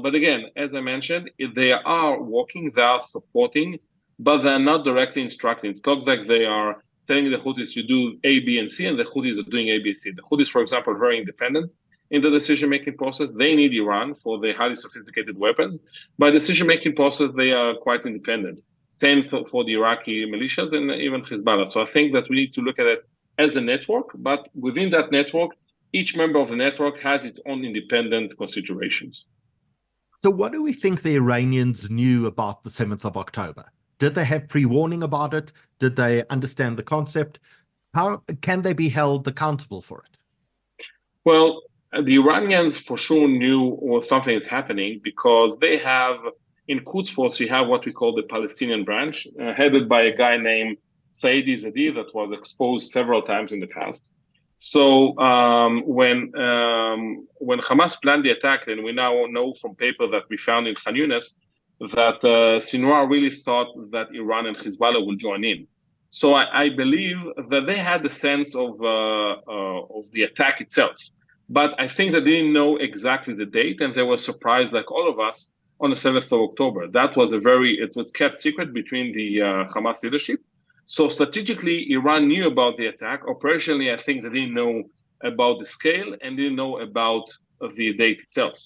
But again, as I mentioned, they are working, they are supporting, but they're not directly instructing. It's not like they are telling the Houthis to do A, B, and C, and the Houthis are doing A, B, and C. The Houthis, for example, are very independent in the decision-making process. They need Iran for the highly sophisticated weapons. By decision-making process, they are quite independent. Same for the Iraqi militias and even Hezbollah. So I think that we need to look at it as a network, but within that network, each member of the network has its own independent considerations. So what do we think the Iranians knew about the 7th of October? Did they have pre-warning about it? Did they understand the concept? How can they be held accountable for it? Well, the Iranians for sure knew something is happening because they have, in Quds Force, you have what we call the Palestinian branch, headed by a guy named Saidi Zadih that was exposed several times in the past. So when Hamas planned the attack, and we now know from paper that we found in Khan Yunis, that Sinwar really thought that Iran and Hezbollah will join in. So I believe that they had the sense of the attack itself. But I think they didn't know exactly the date, and they were surprised, like all of us, on the 7th of October. That was it was kept secret between the Hamas leadership. So strategically, Iran knew about the attack. Operationally, I think they didn't know about the scale and didn't know about the date itself.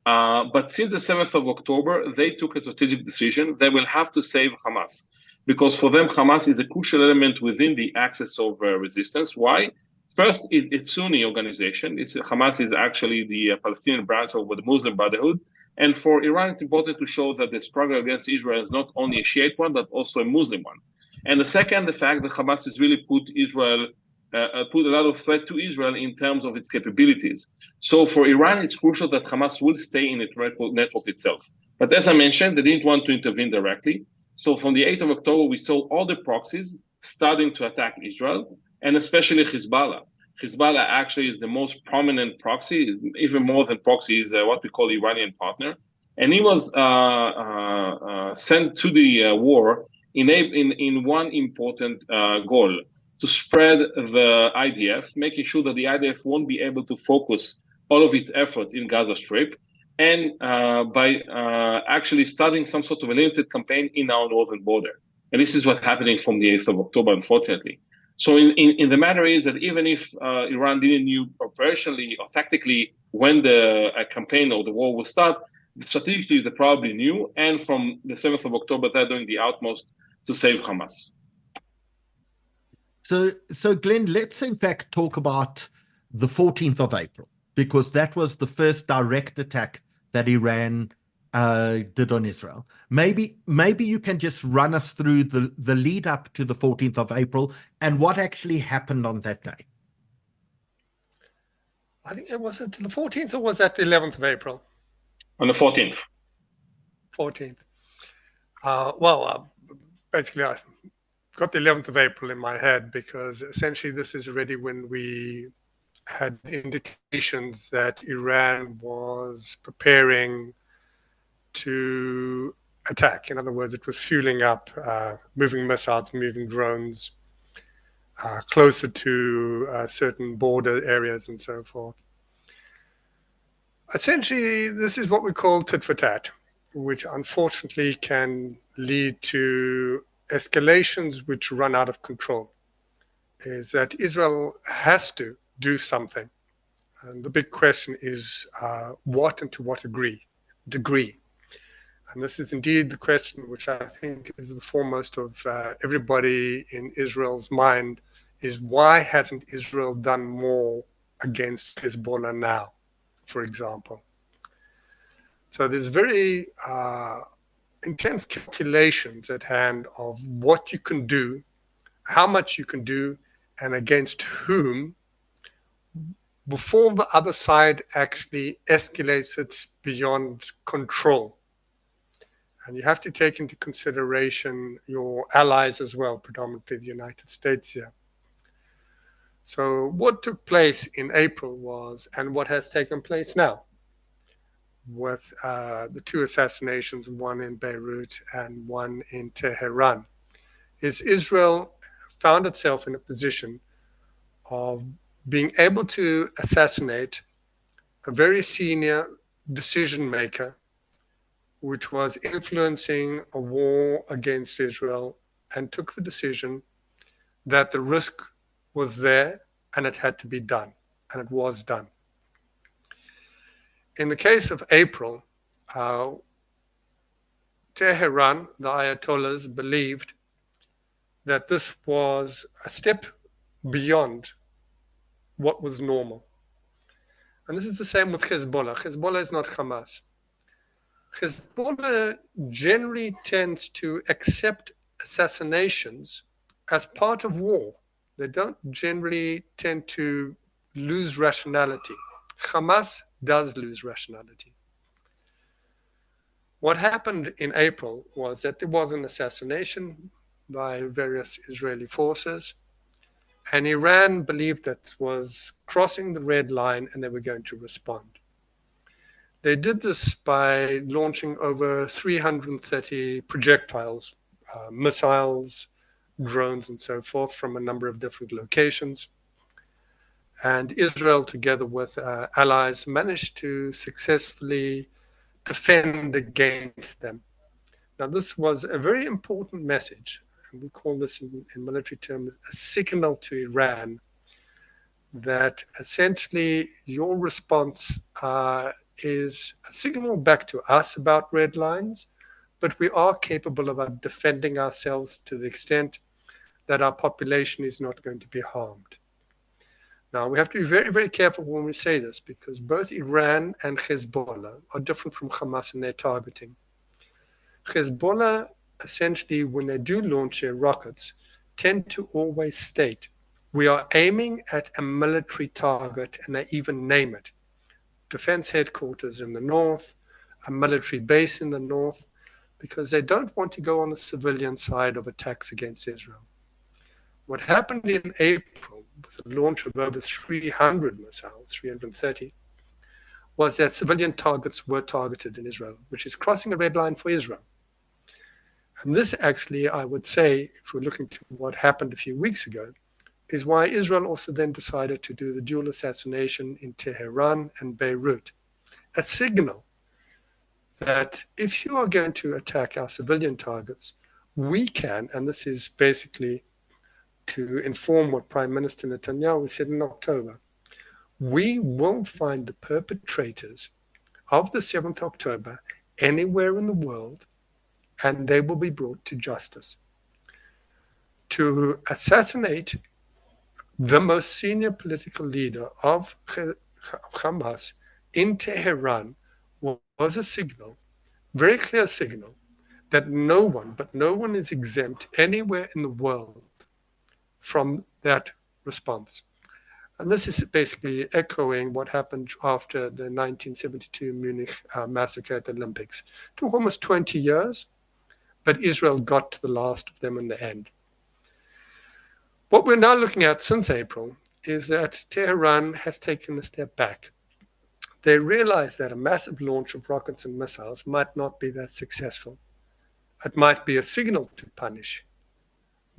But since the 7th of October, they took a strategic decision. They will have to save Hamas, because for them, Hamas is a crucial element within the axis of resistance. Why? First, it's Sunni organization. Hamas is actually the Palestinian branch of the Muslim Brotherhood. And for Iran, it's important to show that the struggle against Israel is not only a Shiite one, but also a Muslim one. And the second, the fact that Hamas has really put a lot of threat to Israel in terms of its capabilities. So for Iran, it's crucial that Hamas will stay in its network itself. But as I mentioned, they didn't want to intervene directly. So from the 8th of October, we saw all the proxies starting to attack Israel, and especially Hezbollah. Hezbollah actually is the most prominent proxy, is even more than proxy, is what we call Iranian partner. And he was sent to the war in one important goal, to spread the IDF, making sure that the IDF won't be able to focus all of its efforts in Gaza Strip, and by actually starting some sort of a limited campaign in our northern border. And this is what's happening from the 8th of October, unfortunately. So in the matter is that even if Iran didn't know operationally or tactically when the campaign or the war will start, strategically they probably knew. And from the 7th of October, they're doing the utmost to save Hamas. So Glenn, let's in fact talk about the 14th of April, because that was the first direct attack that Iran did on Israel. Maybe you can just run us through the lead up to the 14th of April and what actually happened on that day. I think it was the 14th, or was that the 11th of April? On the 14th. 14th. Basically, I got the 11th of April in my head because essentially this is already when we had indications that Iran was preparing to attack. In other words, it was fueling up, moving missiles, moving drones closer to certain border areas and so forth. Essentially, this is what we call tit for tat, which unfortunately can lead to escalations which run out of control. Is that Israel has to do something. And the big question is what and to what degree. And this is indeed the question which I think is the foremost of everybody in Israel's mind, is why hasn't Israel done more against Hezbollah now, for example? So there's very intense calculations at hand of what you can do, how much you can do, and against whom, before the other side actually escalates it beyond control. And you have to take into consideration your allies as well, predominantly the United States here. So what took place in April was, and what has taken place now, with the two assassinations, one in Beirut and one in Tehran, is Israel found itself in a position of being able to assassinate a very senior decision maker, which was influencing a war against Israel, and took the decision that the risk was there and it had to be done, and it was done. In the case of April, Tehran, the Ayatollahs, believed that this was a step beyond what was normal. And this is the same with Hezbollah. Hezbollah is not Hamas. Hezbollah generally tends to accept assassinations as part of war. They don't generally tend to lose rationality. Hamas does lose rationality. What happened in April was that there was an assassination by various Israeli forces, and Iran believed that was crossing the red line and they were going to respond. They did this by launching over 330 projectiles, missiles, drones, and so forth from a number of different locations. And Israel, together with allies, managed to successfully defend against them. Now, this was a very important message, and we call this in military terms a signal to Iran that essentially your response is a signal back to us about red lines, but we are capable of defending ourselves to the extent that our population is not going to be harmed. Now, we have to be very, very careful when we say this, because both Iran and Hezbollah are different from Hamas in their targeting. Hezbollah, essentially, when they do launch their rockets, tend to always state, we are aiming at a military target, and they even name it. Defense headquarters in the north, a military base in the north, because they don't want to go on the civilian side of attacks against Israel. What happened in April with the launch of over 300 missiles, 330, was that civilian targets were targeted in Israel, which is crossing a red line for Israel. And this actually, I would say, if we're looking to what happened a few weeks ago, is why Israel also then decided to do the dual assassination in Tehran and Beirut. A signal that if you are going to attack our civilian targets, we can, and this is basically to inform what Prime Minister Netanyahu said in October, we will find the perpetrators of the 7th October anywhere in the world, and they will be brought to justice. To assassinate the most senior political leader of Hamas in Tehran was a signal, very clear signal, that no one is exempt anywhere in the world from that response. And this is basically echoing what happened after the 1972 Munich massacre at the Olympics. It took almost 20 years, but Israel got to the last of them in the end. What we're now looking at since April is that Tehran has taken a step back. They realize that a massive launch of rockets and missiles might not be that successful. It might be a signal to punish.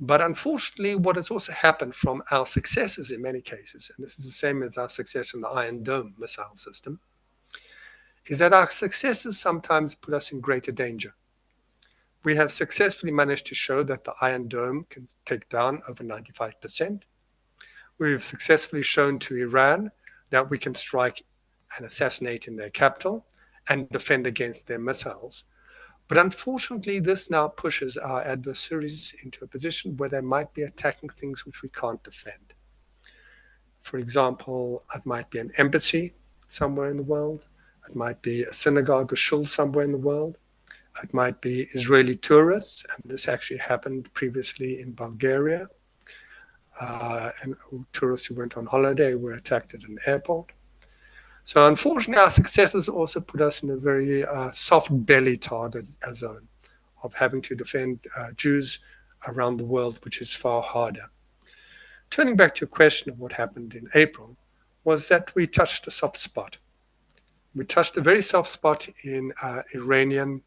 But unfortunately, what has also happened from our successes in many cases, and this is the same as our success in the Iron Dome missile system, is that our successes sometimes put us in greater danger. We have successfully managed to show that the Iron Dome can take down over 95%. We've successfully shown to Iran that we can strike and assassinate in their capital and defend against their missiles. But unfortunately, this now pushes our adversaries into a position where they might be attacking things which we can't defend. For example, it might be an embassy somewhere in the world. It might be a synagogue or shul somewhere in the world. It might be Israeli tourists, and this actually happened previously in Bulgaria. And tourists who went on holiday were attacked at an airport. So unfortunately, our successes also put us in a very soft belly target zone of having to defend Jews around the world, which is far harder. Turning back to your question of what happened in April, was that we touched a soft spot. We touched a very soft spot in Iranian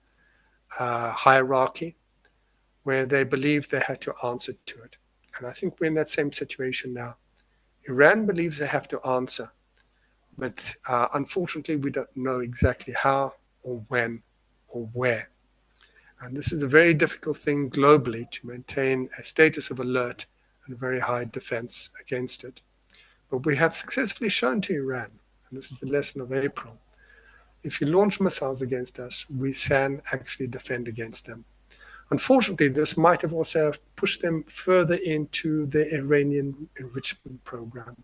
hierarchy, where they believed they had to answer to it. And I think we're in that same situation now. Iran believes they have to answer, but unfortunately, we don't know exactly how or when or where. And this is a very difficult thing globally to maintain a status of alert and a very high defense against it. But we have successfully shown to Iran, and this is the lesson of April, if you launch missiles against us, we can actually defend against them. Unfortunately, this might have also pushed them further into the Iranian enrichment program.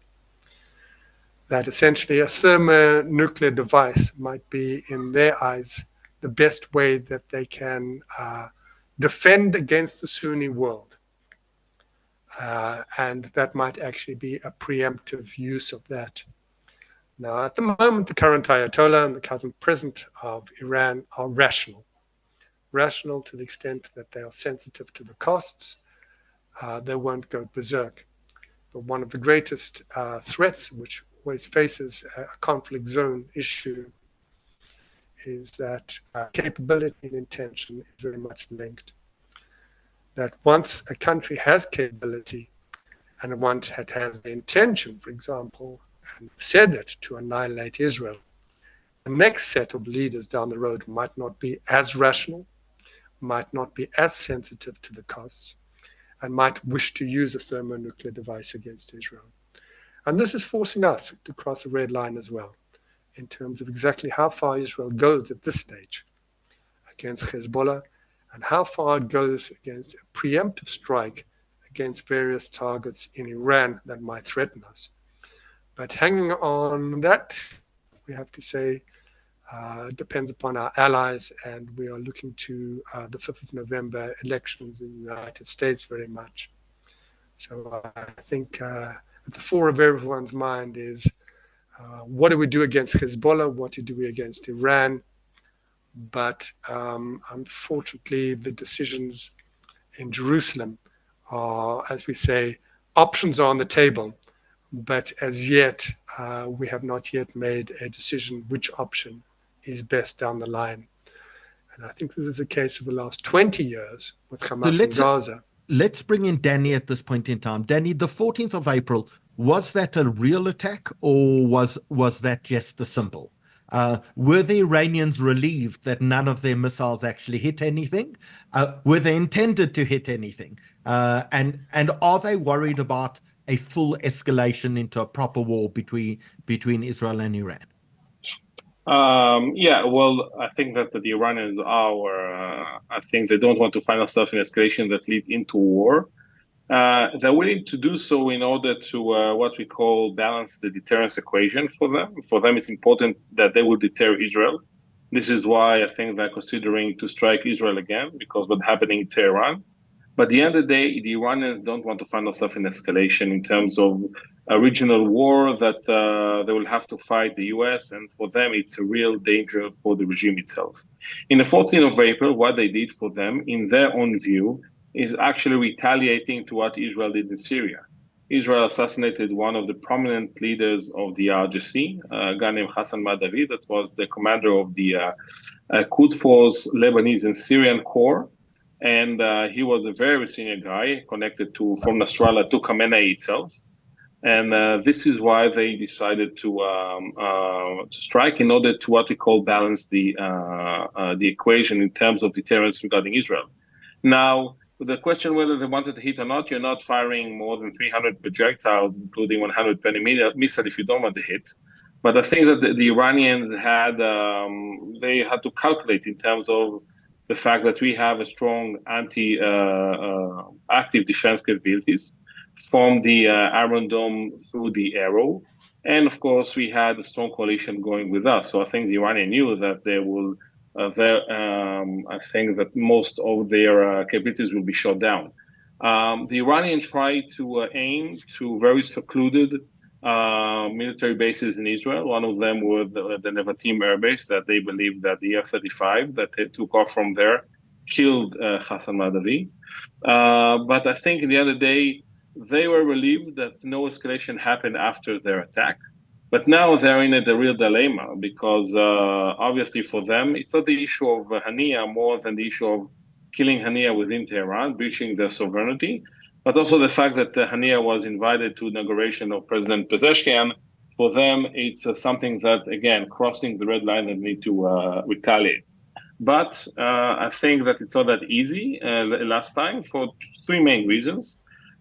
That essentially a thermonuclear device might be, in their eyes, the best way that they can defend against the Sunni world. And that might actually be a preemptive use of that. Now, at the moment, the current Ayatollah and the current president of Iran are rational. Rational to the extent that they are sensitive to the costs. They won't go berserk. But one of the greatest threats which always faces a conflict zone issue is that capability and intention is very much linked. That once a country has capability and once it has the intention, for example, and said it to annihilate Israel, the next set of leaders down the road might not be as rational, might not be as sensitive to the costs, and might wish to use a thermonuclear device against Israel. And this is forcing us to cross a red line as well, in terms of exactly how far Israel goes at this stage against Hezbollah, and how far it goes against a preemptive strike against various targets in Iran that might threaten us. But hanging on that, we have to say, depends upon our allies, and we are looking to the 5th of November elections in the United States very much. So I think at the fore of everyone's mind is what do we do against Hezbollah? What do we do against Iran? but unfortunately, the decisions in Jerusalem are, as we say, options are on the table, but as yet, we have not yet made a decision which option is best down the line. And I think this is the case of the last 20 years with Hamas in Gaza. Let's bring in Danny at this point in time. Danny, the 14th of April, was that a real attack, or was that just a symbol? Were the Iranians relieved that none of their missiles actually hit anything? Were they intended to hit anything? And are they worried about a full escalation into a proper war between Israel and Iran? Yeah, well, I think that the Iranians are, I think they don't want to find themselves in escalation that lead into war. They're willing to do so in order to what we call balance the deterrence equation for them. For them, it's important that they will deter Israel. This is why I think they're considering to strike Israel again, because what's happening in Tehran. But at the end of the day, the Iranians don't want to find themselves in escalation in terms of a regional war that they will have to fight the US. And for them, it's a real danger for the regime itself. In the 14th of April, what they did for them, in their own view, is actually retaliating to what Israel did in Syria. Israel assassinated one of the prominent leaders of the RGC, a guy named Hassan Madawi, that was the commander of the Quds Force Lebanese and Syrian Corps. And he was a very senior guy connected from Nasrallah to Khamenei itself. And this is why they decided to strike in order to what we call balance the equation in terms of deterrence regarding Israel. Now, the question whether they wanted to hit or not, you're not firing more than 300 projectiles, including 120 missiles if you don't want to hit. But I think that the Iranians had to calculate in terms of the fact that we have a strong active defense capabilities from the Iron Dome through the Arrow. And of course, we had a strong coalition going with us. So I think the Iranians knew that they will, I think that most of their capabilities will be shot down. The Iranians tried to aim to very secluded military bases in Israel. One of them was the Nevatim Air Base, that they believe that the F-35 that they took off from there killed Hassan Madawi. But I think at the end of the day, they were relieved that no escalation happened after their attack. But now they're in a real dilemma because obviously for them, it's not the issue of Hania more than the issue of killing Hania within Tehran, breaching their sovereignty, but also the fact that Hania was invited to inauguration of President Pezeshkian. For them, it's something that, again, crossing the red line and need to retaliate. But I think that it's not that easy last time for three main reasons.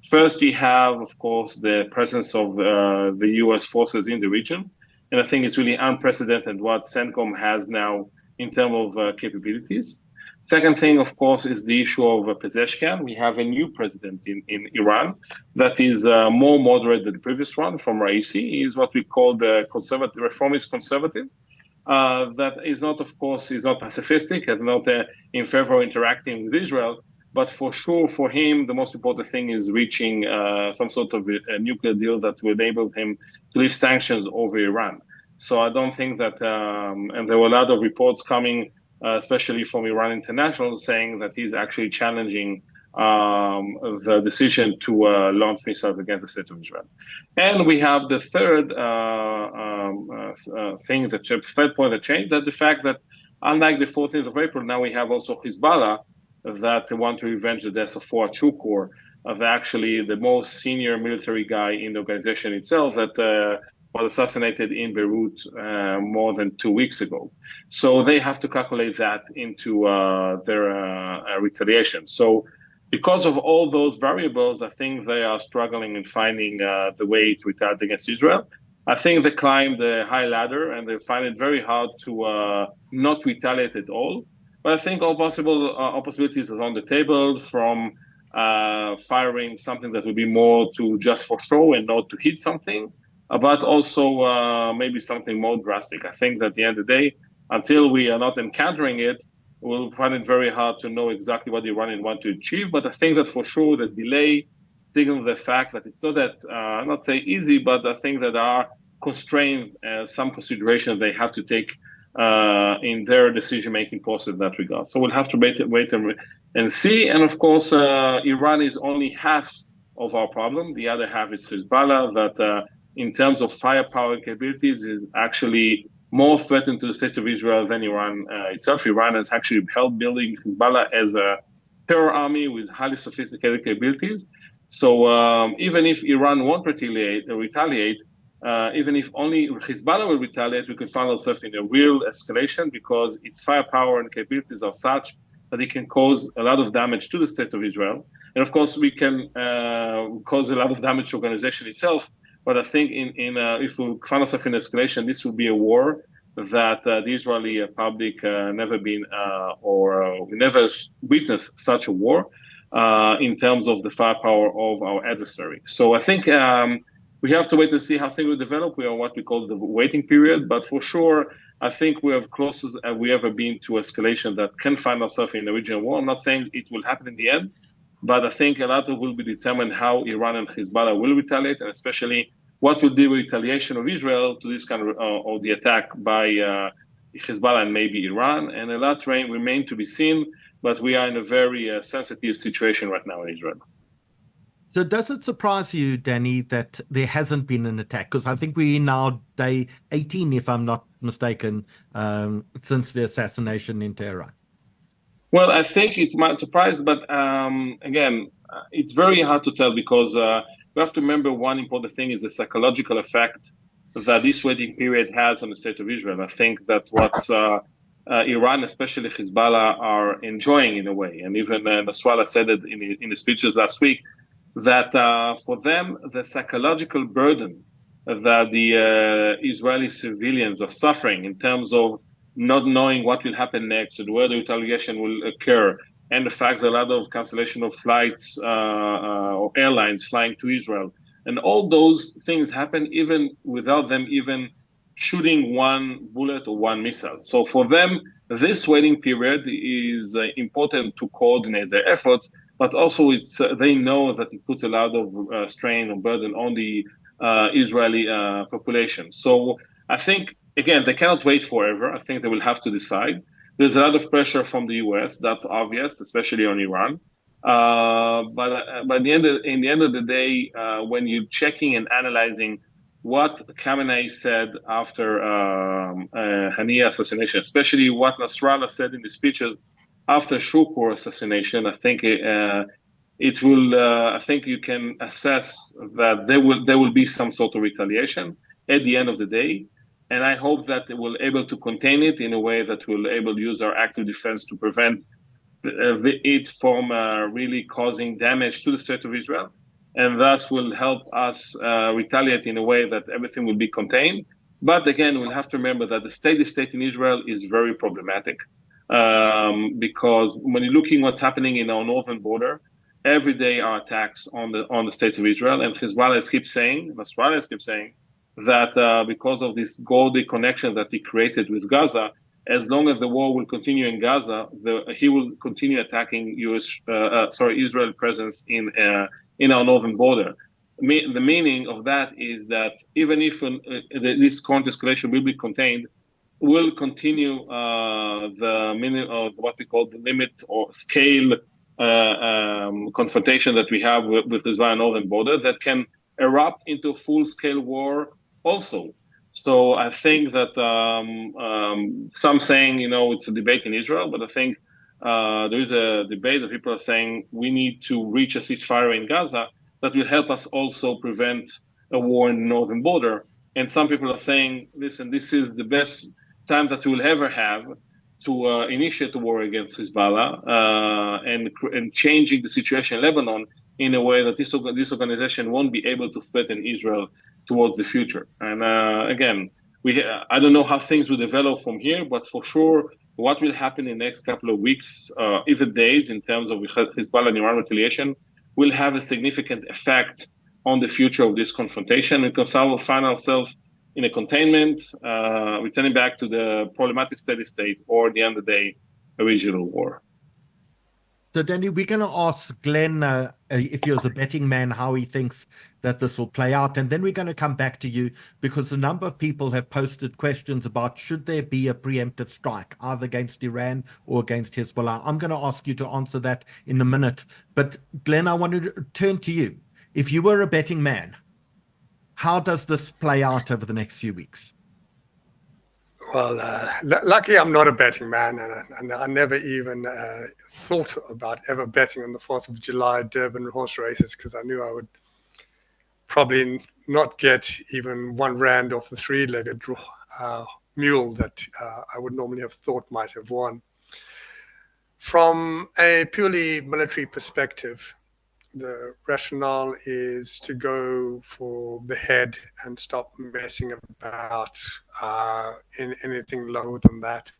First, you have, of course, the presence of the U.S. forces in the region. And I think it's really unprecedented what CENTCOM has now in terms of capabilities. Second thing, of course, is the issue of Pezeshkian. We have a new president in Iran that is more moderate than the previous one from Raisi. He is what we call the conservative, reformist conservative. That is not, of course, is not pacifistic, is not in favor of interacting with Israel. But for sure, for him, the most important thing is reaching some sort of a nuclear deal that will enable him to lift sanctions over Iran. So I don't think that, and there were a lot of reports coming, especially from Iran International, saying that he's actually challenging the decision to launch missiles against the state of Israel. And we have the third thing, the third point that changed, that the fact that unlike the 14th of April, now we have also Hezbollah that want to revenge the death of Fuad Shukor, of actually the most senior military guy in the organization itself that was assassinated in Beirut more than 2 weeks ago. So they have to calculate that into their retaliation. So because of all those variables, I think they are struggling in finding the way to retaliate against Israel. I think they climbed the high ladder and they find it very hard to not retaliate at all. But I think all possibilities are on the table, from firing something that would be more to just for show and not to hit something, but also maybe something more drastic. I think that at the end of the day, until we are not encountering it, we'll find it very hard to know exactly what the Iranians want to achieve. But I think that for sure the delay signals the fact that it's not that, not say easy, but I think that there are constrained some considerations they have to take in their decision-making process in that regard. So we'll have to wait and see. And of course, Iran is only half of our problem. The other half is Hezbollah, that in terms of firepower capabilities is actually more threatened to the state of Israel than Iran itself. Iran has actually helped building Hezbollah as a terror army with highly sophisticated capabilities. So even if Iran won't retaliate, even if only Hezbollah will retaliate, we could find ourselves in a real escalation because its firepower and capabilities are such that it can cause a lot of damage to the state of Israel. And of course, we can cause a lot of damage to the organization itself. But I think if we find ourselves in escalation, this will be a war that the Israeli public never been or never witnessed such a war in terms of the firepower of our adversary. So I think we have to wait and see how things will develop. We are what we call the waiting period, but for sure, I think we are closest as we ever been to escalation that can find ourselves in a regional war. I'm not saying it will happen in the end, but I think a lot of will be determined how Iran and Hezbollah will retaliate, and especially what will be the retaliation of Israel to this kind of the attack by Hezbollah and maybe Iran. And a lot remain to be seen, but we are in a very sensitive situation right now in Israel. So does it surprise you, Danny, that there hasn't been an attack? Because I think we're now day 18, if I'm not mistaken, since the assassination in Tehran. Well, I think it might surprise, but again, it's very hard to tell because we have to remember one important thing is the psychological effect that this waiting period has on the state of Israel. I think that what's Iran, especially Hezbollah, are enjoying in a way, and even Nasrallah said it in the speeches last week, that for them, the psychological burden that the Israeli civilians are suffering in terms of not knowing what will happen next and where the retaliation will occur, and the fact that a lot of cancellation of flights or airlines flying to Israel, and all those things happen even without them even shooting one bullet or one missile. So for them, this waiting period is important to coordinate their efforts, but also they know that it puts a lot of strain or burden on the Israeli population. So I think, again, they cannot wait forever. I think they will have to decide. There's a lot of pressure from the US, that's obvious, especially on Iran. But in the end of the day, when you're checking and analyzing what Khamenei said after Haniyeh assassination, especially what Nasrallah said in the speeches after Shukr assassination, I think it will. I think you can assess that there will be some sort of retaliation at the end of the day, and I hope that they will able to contain it in a way that will able to use our active defense to prevent it from really causing damage to the state of Israel, and thus will help us retaliate in a way that everything will be contained. But again, we'll have to remember that the steady state in Israel is very problematic because when you're looking what's happening in our northern border, every day are attacks on the state of Israel, and Hezbollah keeps saying, Nasrallah keeps saying that because of this golden connection that he created with Gaza, as long as the war will continue in Gaza, he will continue attacking Israel presence in our northern border. The meaning of that is that even if this current escalation will be contained, will continue the meaning of what we call the limit or scale confrontation that we have with the Israeli northern border that can erupt into a full-scale war also. So I think that some saying, it's a debate in Israel, but I think there is a debate that people are saying we need to reach a ceasefire in Gaza that will help us also prevent a war in the northern border. And some people are saying, listen, this is the best time that we will ever have to initiate a war against Hezbollah and changing the situation in Lebanon in a way that this organization won't be able to threaten Israel towards the future. And again, I don't know how things will develop from here, but for sure, what will happen in the next couple of weeks, even days, in terms of Hezbollah and Iran retaliation, will have a significant effect on the future of this confrontation. Because I will find ourselves in a containment, returning back to the problematic steady state, or at the end of the day, a regional war. So, Danny, we're going to ask Glenn if he was a betting man, how he thinks that this will play out. And then we're going to come back to you because a number of people have posted questions about should there be a preemptive strike either against Iran or against Hezbollah. I'm going to ask you to answer that in a minute. But, Glenn, I want to turn to you. If you were a betting man, how does this play out over the next few weeks? Well, lucky I'm not a betting man, and I never even thought about ever betting on the 4th of July Durban horse races because I knew I would probably not get even R1 off the three-legged mule that I would normally have thought might have won. From a purely military perspective, the rationale is to go for the head and stop messing about in anything lower than that.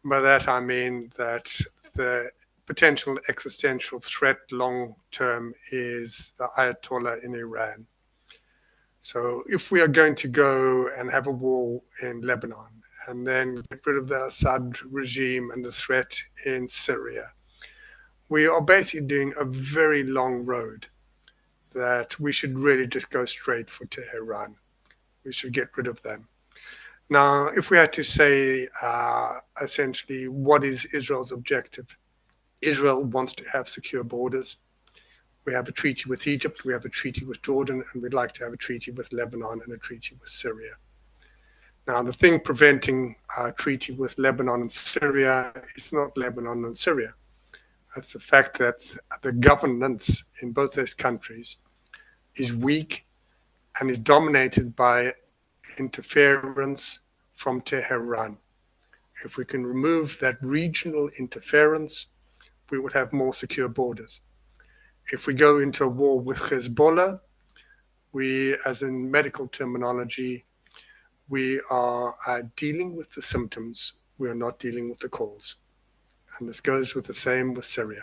By that I mean that the potential existential threat long term is the Ayatollah in Iran. So if we are going to go and have a war in Lebanon and then get rid of the Assad regime and the threat in Syria, we are basically doing a very long road that we should really just go straight for Tehran. We should get rid of them. Now, if we had to say essentially what is Israel's objective, Israel wants to have secure borders. We have a treaty with Egypt, we have a treaty with Jordan, and we'd like to have a treaty with Lebanon and a treaty with Syria. Now, the thing preventing a treaty with Lebanon and Syria is not Lebanon and Syria. That's the fact that the governance in both those countries is weak and is dominated by interference from Tehran. If we can remove that regional interference, we would have more secure borders. If we go into a war with Hezbollah, we, as in medical terminology, we are dealing with the symptoms. We are not dealing with the cause. And this goes with the same with Syria.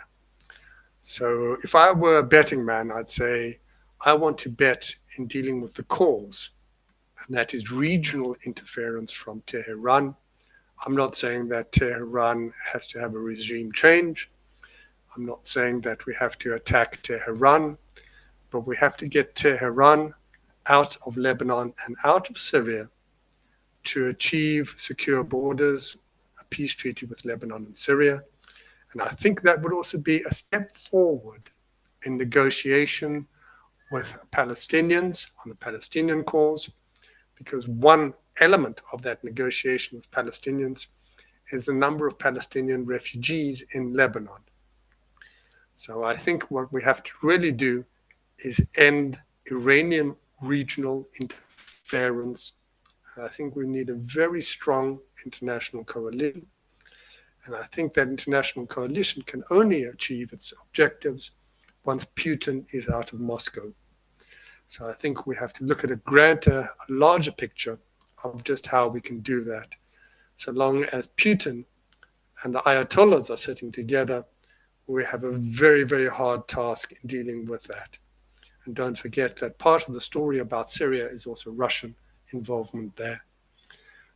So if I were a betting man, I'd say I want to bet in dealing with the cause, and that is regional interference from Tehran. I'm not saying that Tehran has to have a regime change. I'm not saying that we have to attack Tehran, but we have to get Tehran out of Lebanon and out of Syria to achieve secure borders, a peace treaty with Lebanon and Syria. And I think that would also be a step forward in negotiation with Palestinians on the Palestinian cause, because one element of that negotiation with Palestinians is the number of Palestinian refugees in Lebanon. So I think what we have to really do is end Iranian regional interference. I think we need a very strong international coalition. And I think that international coalition can only achieve its objectives once Putin is out of Moscow. So I think we have to look at a larger picture of just how we can do that. So long as Putin and the Ayatollahs are sitting together, we have a very, very hard task in dealing with that. And don't forget that part of the story about Syria is also Russian involvement there.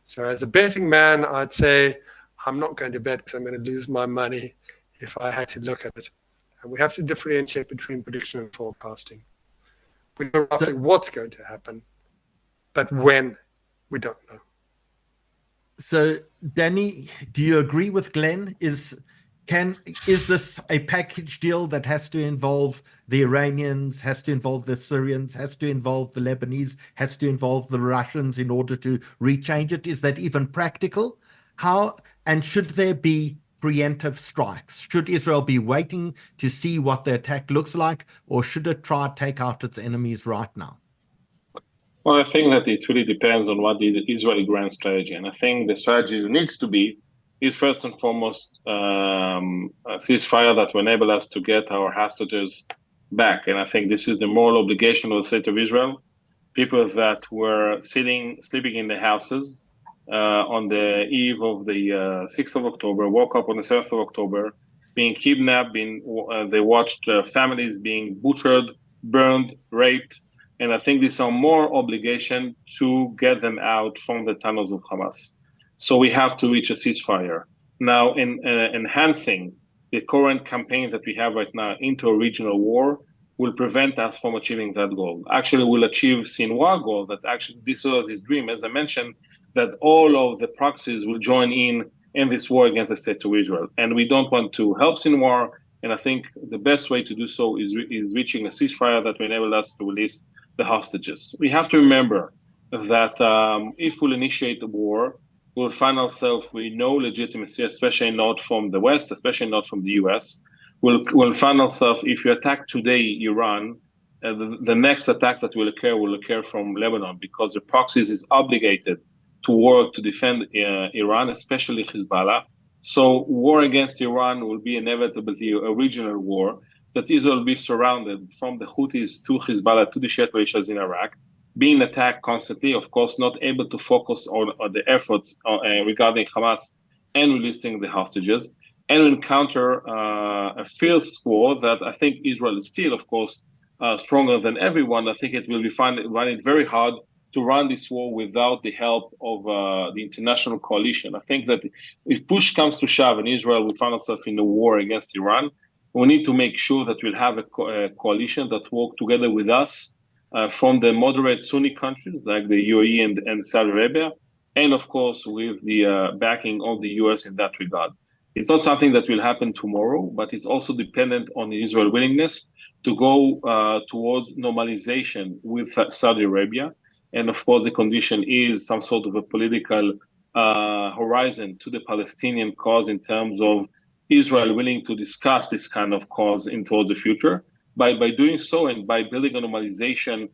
So as a betting man, I'd say I'm not going to bet because I'm going to lose my money if I had to look at it. And we have to differentiate between prediction and forecasting. We know roughly what's going to happen, but when, we don't know. So, Danny, do you agree with Glenn? Is this a package deal that has to involve the Iranians, has to involve the Syrians, has to involve the Lebanese, has to involve the Russians in order to rechange it? Is that even practical? How, and should there be preemptive strikes? Should Israel be waiting to see what the attack looks like, or should it try to take out its enemies right now? Well, I think that it really depends on what the Israeli grand strategy. And I think the strategy needs to be is first and foremost a ceasefire that will enable us to get our hostages back. And I think this is the moral obligation of the state of Israel. People that were sleeping in their houses on the eve of the 6th of October, woke up on the 7th of October, being kidnapped, they watched families being butchered, burned, raped. And I think there's some more obligation to get them out from the tunnels of Hamas. So we have to reach a ceasefire. Now, in enhancing the current campaign that we have right now into a regional war will prevent us from achieving that goal. Actually, we'll achieve Sinwar goal that actually this was his dream, as I mentioned, that all of the proxies will join in this war against the state of Israel. And we don't want to help Sinwar. And I think the best way to do so is reaching a ceasefire that will enable us to release the hostages. We have to remember that if we'll initiate the war, we'll find ourselves with no legitimacy, especially not from the West, especially not from the US. We'll find ourselves, if you attack today Iran, the next attack that will occur from Lebanon, because the proxies is obligated to work to defend Iran, especially Hezbollah. So war against Iran will be inevitably a regional war that Israel will be surrounded from the Houthis to Hezbollah to the Shiite militias in Iraq, being attacked constantly, of course, not able to focus on the efforts regarding Hamas and releasing the hostages, and encounter a fierce war that I think Israel is still, of course, stronger than everyone. I think it will be finding it very hard to run this war without the help of the international coalition. I think that if push comes to shove and Israel will find itself in a war against Iran, we need to make sure that we'll have a coalition that work together with us from the moderate Sunni countries like the UAE and Saudi Arabia, and of course with the backing of the US in that regard. It's not something that will happen tomorrow, but it's also dependent on Israel's willingness to go towards normalization with Saudi Arabia. And of course, the condition is some sort of a political horizon to the Palestinian cause in terms of Israel willing to discuss this kind of cause towards the future. By doing so and by building a normalization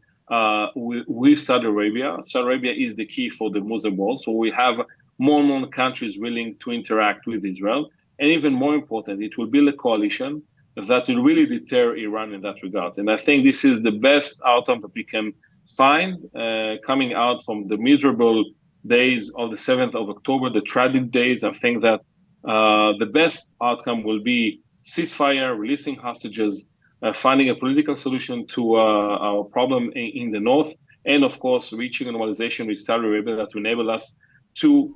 with Saudi Arabia is the key for the Muslim world. So we have more and more countries willing to interact with Israel. And even more important, it will build a coalition that will really deter Iran in that regard. And I think this is the best outcome that we can find coming out from the miserable days of the 7th of October, the tragic days. I think that the best outcome will be ceasefire, releasing hostages, finding a political solution to our problem in the north, and of course, reaching a normalization with Saudi Arabia that will enable us to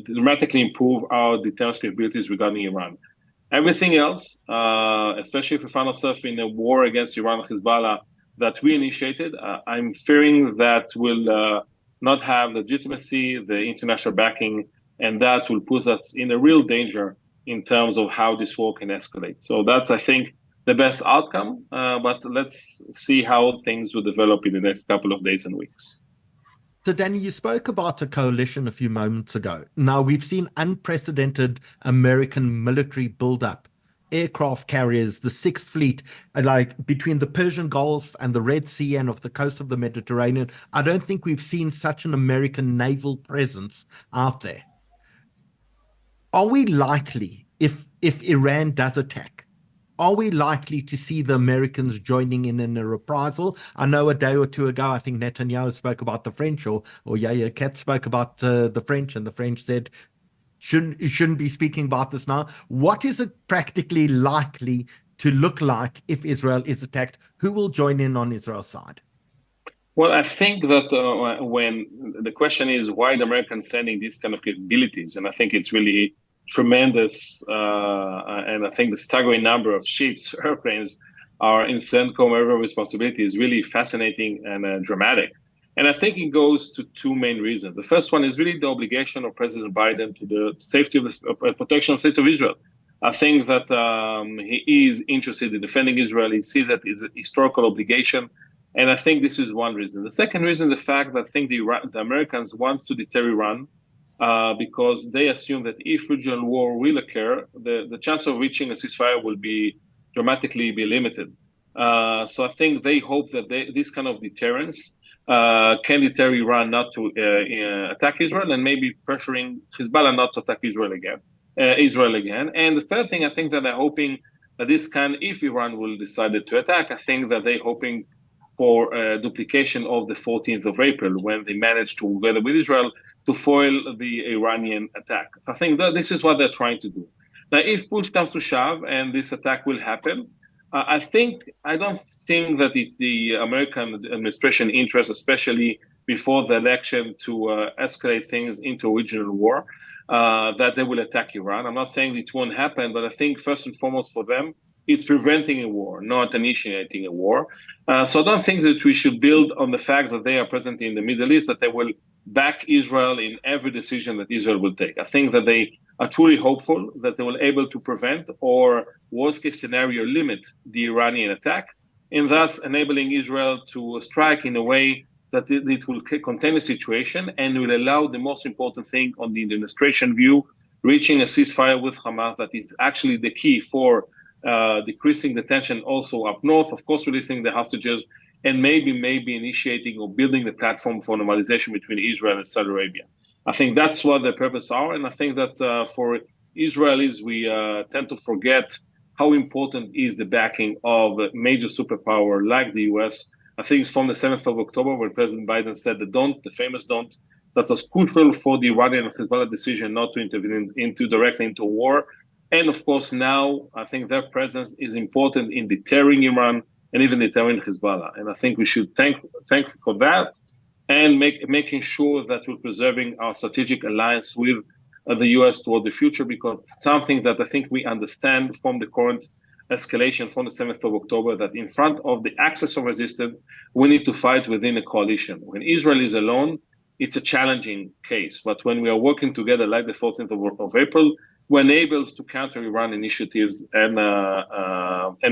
dramatically improve our deterrence capabilities regarding Iran. Everything else, especially if we find ourselves in a war against Iran and Hezbollah that we initiated, I'm fearing that will not have legitimacy, the international backing, and that will put us in a real danger in terms of how this war can escalate. So that's, I think, the best outcome, but let's see how things will develop in the next couple of days and weeks. So, Danny, you spoke about a coalition a few moments ago. Now, we've seen unprecedented American military buildup, aircraft carriers, the Sixth Fleet, like between the Persian Gulf and the Red Sea and off the coast of the Mediterranean. I don't think we've seen such an American naval presence out there. Are we likely, if Iran does attack, are we likely to see the Americans joining in a reprisal? I know a day or two ago, I think Netanyahu spoke about the French, or Yair Katz spoke about the French, and the French said, you shouldn't be speaking about this now. What is it practically likely to look like if Israel is attacked? Who will join in on Israel's side? Well, I think that when the question is why the Americans sending these kind of capabilities, and I think it's really tremendous, and I think the staggering number of ships, airplanes are in CENTCOM area of responsibility is really fascinating and dramatic. And I think it goes to two main reasons. The first one is really the obligation of President Biden to the safety of the protection of the state of Israel. I think that he is interested in defending Israel. He sees that as a historical obligation. And I think this is one reason. The second reason, the fact that I think the Americans want to deter Iran because they assume that if regional war will occur, the chance of reaching a ceasefire will be dramatically limited. So I think they hope that this kind of deterrence can deter Iran not to attack Israel, and maybe pressuring Hezbollah not to attack Israel again. And the third thing, I think that they're hoping that if Iran will decide to attack, I think that they're hoping for duplication of the 14th of April, when they managed to, together with Israel, to foil the Iranian attack. So I think that this is what they're trying to do. Now, if push comes to shove and this attack will happen, I don't think that it's the American administration interest, especially before the election, to escalate things into a regional war. that they will attack Iran. I'm not saying it won't happen, but I think first and foremost for them, it's preventing a war, not initiating a war. So I don't think that we should build on the fact that they are present in the Middle East, that they will back Israel in every decision that Israel will take. I think that they are truly hopeful that they will be able to prevent or worst case scenario limit the Iranian attack, and thus enabling Israel to strike in a way that it will contain the situation and will allow the most important thing on the administration view, reaching a ceasefire with Hamas that is actually the key for decreasing the tension also up north, of course, releasing the hostages, and maybe initiating or building the platform for normalization between Israel and Saudi Arabia. I think that's what the purpose are, and I think that for Israelis, we tend to forget how important is the backing of a major superpower like the US. I think it's from the 7th of October when President Biden said the famous don't, that was crucial for the Iranian and Hezbollah decision not to intervene directly into war. And of course, now I think their presence is important in deterring Iran and even deterring Hezbollah. And I think we should thank for that and making sure that we're preserving our strategic alliance with the US towards the future, because something that I think we understand from the current escalation from the 7th of October, that in front of the axis of resistance, we need to fight within a coalition. When Israel is alone, it's a challenging case. But when we are working together, like the 14th of April, we're able to counter Iran initiatives and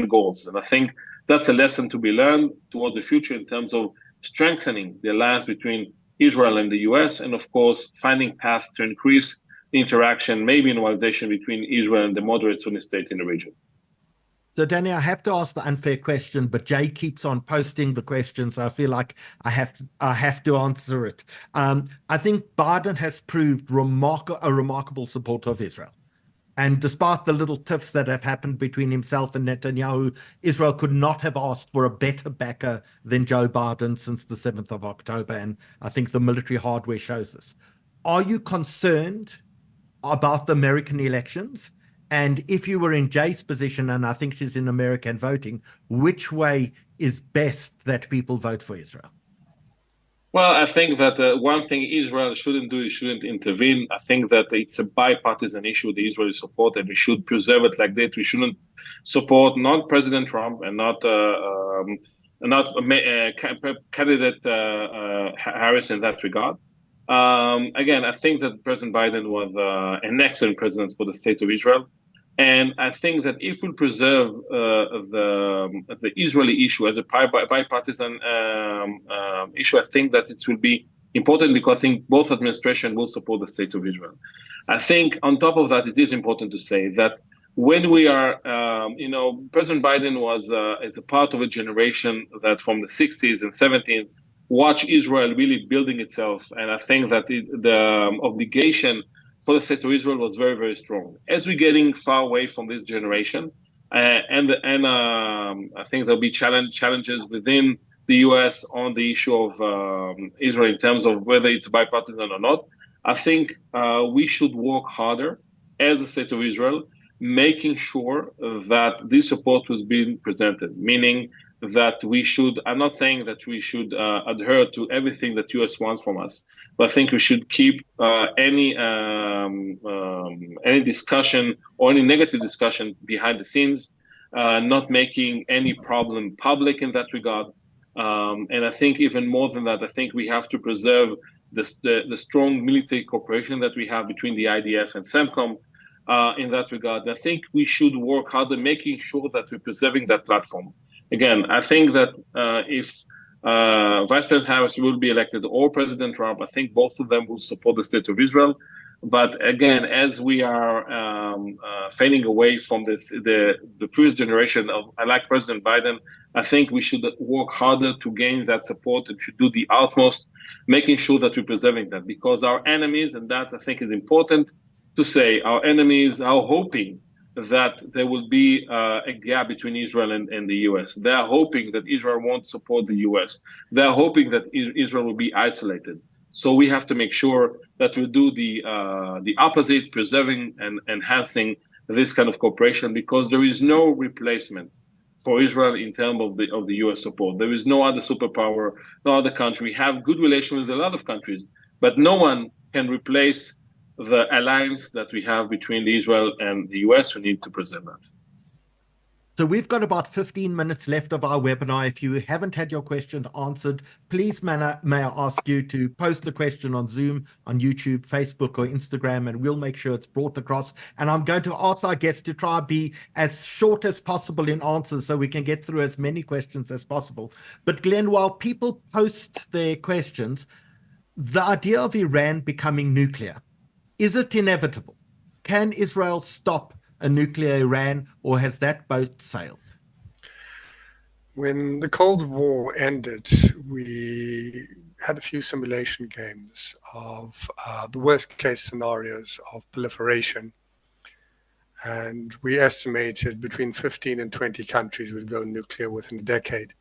goals. And I think that's a lesson to be learned towards the future in terms of strengthening the alliance between Israel and the US, and of course, finding paths to increase the interaction, maybe normalization between Israel and the moderate Sunni state in the region. So, Danny, I have to ask the unfair question, but Jay keeps on posting the questions. So I feel like I have to answer it. I think Biden has proved a remarkable supporter of Israel. And despite the little tiffs that have happened between himself and Netanyahu, Israel could not have asked for a better backer than Joe Biden since the 7th of October. And I think the military hardware shows this. Are you concerned about the American elections? And if you were in Jay's position, and I think she's in America and voting, which way is best that people vote for Israel? Well, I think that one thing Israel shouldn't do is shouldn't intervene. I think that it's a bipartisan issue, the Israeli support, and we should preserve it like that. We shouldn't support not President Trump and not candidate Harris in that regard. Again, I think that President Biden was an excellent president for the state of Israel. And I think that if we preserve the Israeli issue as a bipartisan issue, I think that it will be important, because I think both administrations will support the state of Israel. I think on top of that, it is important to say that when we are, President Biden is a part of a generation that from the 60s and 70s watched Israel really building itself. And I think that the obligation for the state of Israel was very, very strong. As we're getting far away from this generation, and I think there'll be challenges within the U.S. on the issue of Israel in terms of whether it's bipartisan or not. I think we should work harder as the state of Israel, making sure that this support was being presented, meaning that we should, I'm not saying that we should adhere to everything that U.S. wants from us, but I think we should keep any discussion or any negative discussion behind the scenes, not making any problem public in that regard. And I think even more than that, I think we have to preserve the strong military cooperation that we have between the IDF and CENTCOM in that regard. I think we should work harder making sure that we're preserving that platform. Again, I think that if Vice President Harris will be elected or President Trump, I think both of them will support the state of Israel. But again, as we are fading away from the previous generation of, like President Biden, I think we should work harder to gain that support and should do the utmost, making sure that we're preserving that. Because our enemies, and that I think is important to say, our enemies are hoping that there will be a gap between Israel and the U.S. They are hoping that Israel won't support the U.S. They are hoping that Israel will be isolated. So we have to make sure that we do the opposite, preserving and enhancing this kind of cooperation, because there is no replacement for Israel in terms of the U.S. support. There is no other superpower, no other country. We have good relations with a lot of countries, but no one can replace the alliance that we have between Israel and the US. We need to preserve that. So we've got about 15 minutes left of our webinar. If you haven't had your question answered, please may I ask you to post the question on Zoom, on YouTube, Facebook, or Instagram, and we'll make sure it's brought across. And I'm going to ask our guests to try and be as short as possible in answers so we can get through as many questions as possible. But Glenn, while people post their questions, the idea of Iran becoming nuclear, is it inevitable? Can Israel stop a nuclear Iran, or has that boat sailed? When the Cold War ended, we had a few simulation games of the worst case scenarios of proliferation. And we estimated between 15 and 20 countries would go nuclear within a decade.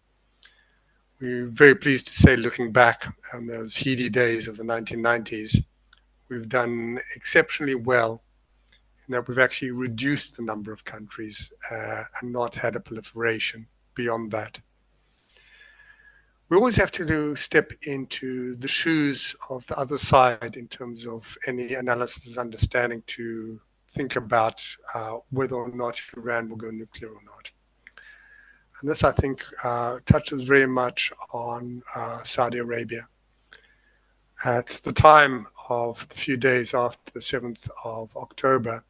We're very pleased to say, looking back on those heady days of the 1990s, we've done exceptionally well in that we've actually reduced the number of countries and not had a proliferation beyond that. We always have to step into the shoes of the other side in terms of any analysis understanding to think about whether or not Iran will go nuclear or not. And this, I think, touches very much on Saudi Arabia. At the time of the few days after the 7th of October,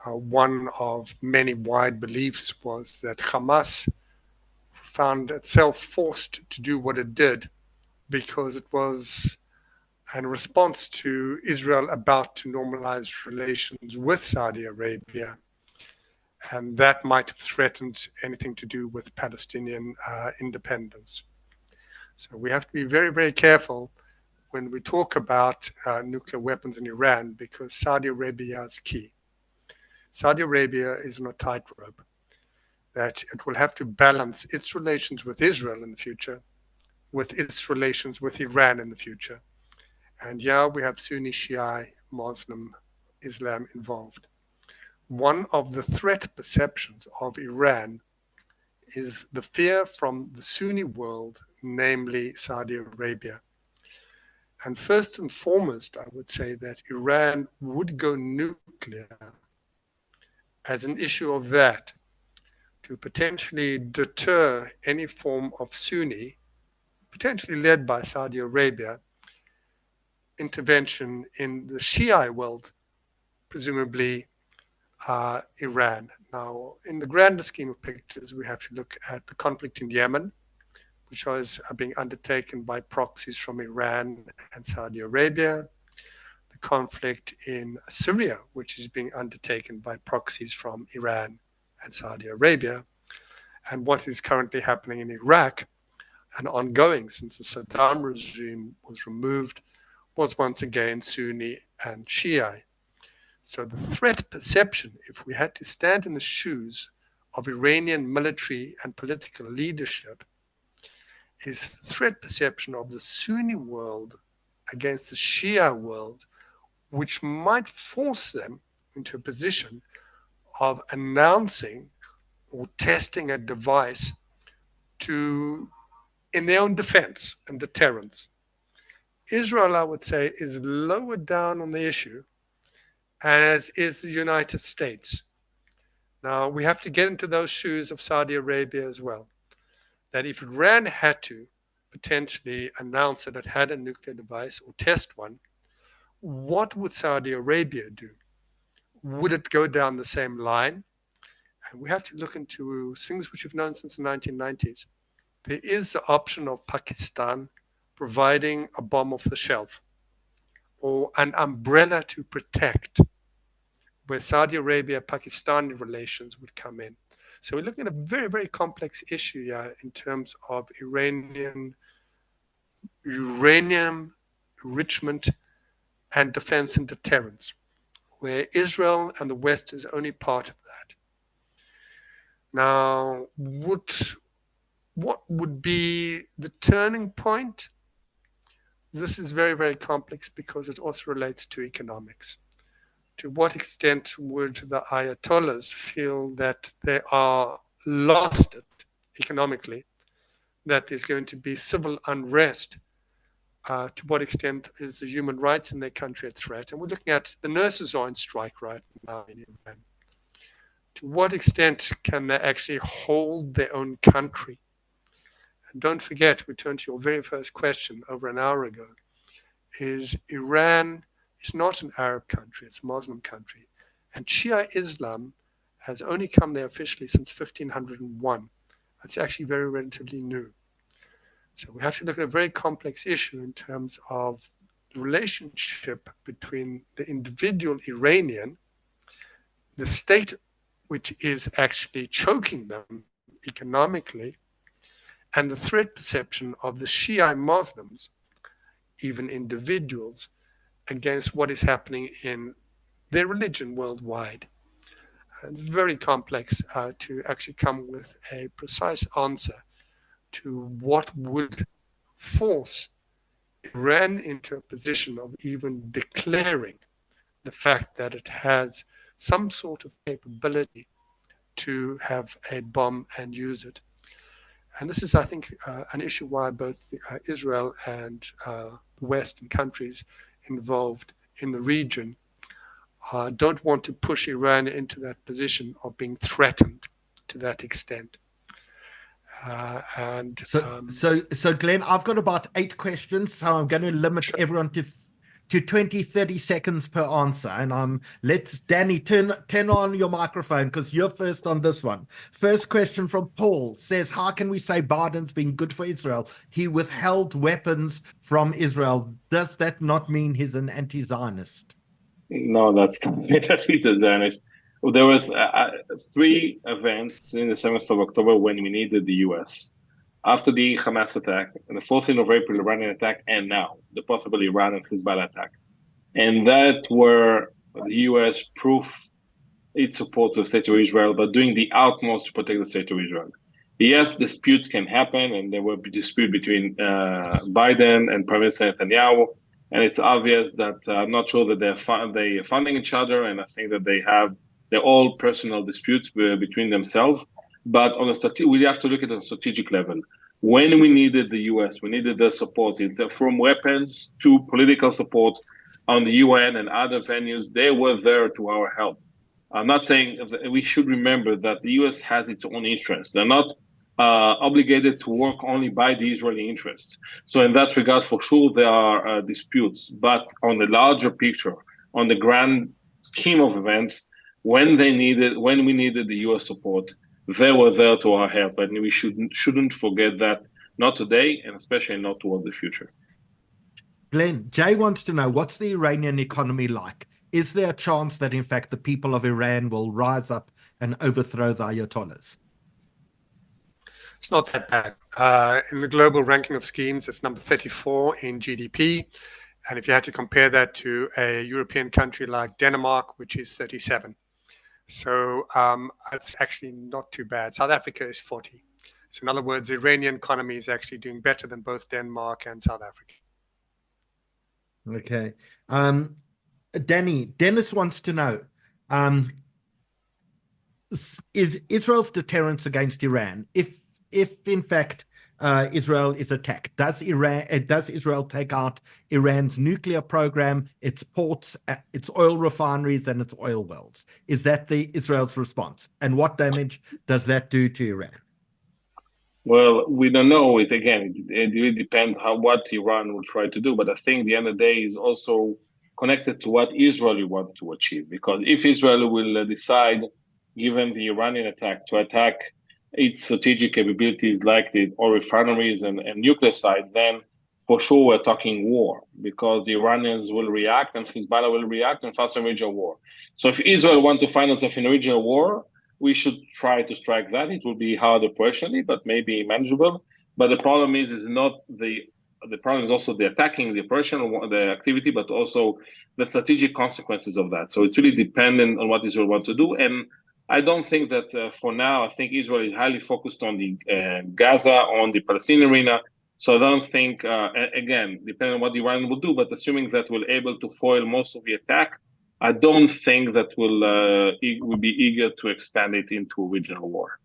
one of many wide beliefs was that Hamas found itself forced to do what it did because it was in response to Israel about to normalize relations with Saudi Arabia. And that might have threatened anything to do with Palestinian independence. So we have to be very, very careful when we talk about nuclear weapons in Iran, because Saudi Arabia is key. Saudi Arabia is on a tightrope that it will have to balance its relations with Israel in the future with its relations with Iran in the future. And yeah, we have Sunni, Shia, Muslim, Islam involved. One of the threat perceptions of Iran is the fear from the Sunni world, namely Saudi Arabia. And first and foremost, I would say that Iran would go nuclear as an issue of that to potentially deter any form of Sunni, potentially led by Saudi Arabia, intervention in the Shia world, presumably Iran. Now, in the grander scheme of pictures, we have to look at the conflict in Yemen, which is being undertaken by proxies from Iran and Saudi Arabia, the conflict in Syria, which is being undertaken by proxies from Iran and Saudi Arabia, and what is currently happening in Iraq and ongoing since the Saddam regime was removed, was once again Sunni and Shia. So the threat perception, if we had to stand in the shoes of Iranian military and political leadership, is the threat perception of the Sunni world against the Shia world, which might force them into a position of announcing or testing a device in their own defense and deterrence. Israel, I would say, is lower down on the issue, as is the United States. Now, we have to get into those shoes of Saudi Arabia as well, that if Iran had to potentially announce that it had a nuclear device or test one, what would Saudi Arabia do? Would it go down the same line? And we have to look into things which we've known since the 1990s. There is the option of Pakistan providing a bomb off the shelf or an umbrella to protect, where Saudi Arabia-Pakistani relations would come in. So we're looking at a very, very complex issue here in terms of uranium enrichment and defense and deterrence, where Israel and the West is only part of that. Now, what would be the turning point? This is very, very complex because it also relates to economics. To what extent would the Ayatollahs feel that they are lost it economically, that there's going to be civil unrest to what extent is the human rights in their country a threat? And we're looking at the nurses are on strike right now in Iran. To what extent can they actually hold their own country? And don't forget, we turned to your very first question over an hour ago, is Iran is not an Arab country, it's a Muslim country. And Shia Islam has only come there officially since 1501. That's actually very relatively new. So we have to look at a very complex issue in terms of the relationship between the individual Iranian, the state which is actually choking them economically, and the threat perception of the Shia Muslims, even individuals, against what is happening in their religion worldwide. It's very complex to actually come with a precise answer to what would force Iran into a position of even declaring the fact that it has some sort of capability to have a bomb and use it. And this is, I think, an issue why both Israel and the Western countries involved in the region don't want to push Iran into that position of being threatened to that extent. So Glenn, I've got about 8 questions, so I'm going to limit everyone to 20, 30 seconds per answer. And let's, Danny, turn on your microphone because you're first on this one. First question from Paul says, how can we say Biden's been good for Israel? He withheld weapons from Israel. Does that not mean he's an anti-Zionist? No, that's not that he's a Zionist. Well, there was 3 events in the 7th of October when we needed the U.S. After the Hamas attack, and the 14th of April Iranian attack, and now the possible Iran and Hezbollah attack. And that were the U.S. proof its support to the state of Israel, but doing the utmost to protect the state of Israel. Yes, disputes can happen, and there will be dispute between Biden and Prime Minister Netanyahu. And it's obvious that I'm not sure that they're funding each other, and I think that they're all personal disputes between themselves. But on we have to look at it on a strategic level. When we needed the U.S., we needed their support, from weapons to political support on the UN and other venues, they were there to our help. I'm not saying we should remember that the U.S. has its own interests. They're not obligated to work only by the Israeli interests. So in that regard, for sure, there are disputes. But on the larger picture, on the grand scheme of events, when we needed the U.S. support, they were there to our help. And we shouldn't forget that, not today, and especially not towards the future. Glenn, Jay wants to know, what's the Iranian economy like? Is there a chance that, in fact, the people of Iran will rise up and overthrow the Ayatollahs? It's not that bad. In the global ranking of schemes, it's number 34 in GDP. And if you had to compare that to a European country like Denmark, which is 37. So it's actually not too bad. South Africa is 40. So in other words, the Iranian economy is actually doing better than both Denmark and South Africa. Okay. Dennis wants to know, is Israel's deterrence against Iran, if in fact Israel is attacked, does Israel take out Iran's nuclear program, its ports, its oil refineries, and its oil wells? Is that Israel's response? And what damage does that do to Iran? Well, we don't know. It really depends what Iran will try to do. But I think at the end of the day is also connected to what Israel wants to achieve. Because if Israel will decide, given the Iranian attack, to attack its strategic capabilities like the oil refineries and nuclear side, then for sure we're talking war, because the Iranians will react and Hezbollah will react and fast a regional war. So if Israel wants to find itself in a regional war, we should try to strike that. It will be hard operationally, but maybe manageable. But the problem is not the problem is also the attacking, the operational, the activity, but also the strategic consequences of that. So it's really dependent on what Israel wants to do. And I don't think that for now, I think Israel is highly focused on the Gaza, on the Palestinian arena. So I don't think, again, depending on what Iran will do, but assuming that we're able to foil most of the attack, I don't think that we'll be eager to expand it into a regional war.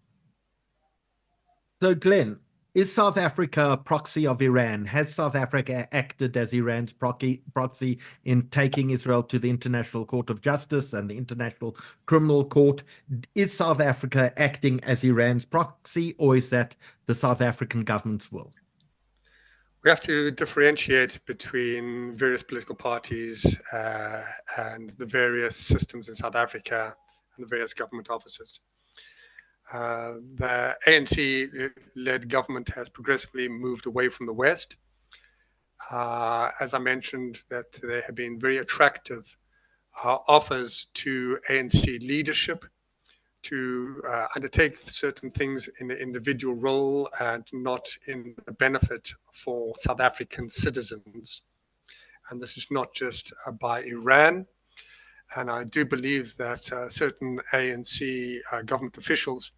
So, Glenn, Is South Africa a proxy of Iran? Has South Africa acted as Iran's proxy in taking Israel to the International Court of Justice and the International Criminal Court? Is South Africa acting as Iran's proxy, or is that the South African government's will? We have to differentiate between various political parties and the various systems in South Africa and the various government offices. The ANC-led government has progressively moved away from the West. As I mentioned, that there have been very attractive offers to ANC leadership to undertake certain things in the individual role and not in the benefit for South African citizens. And this is not just by Iran. And I do believe that certain ANC government officials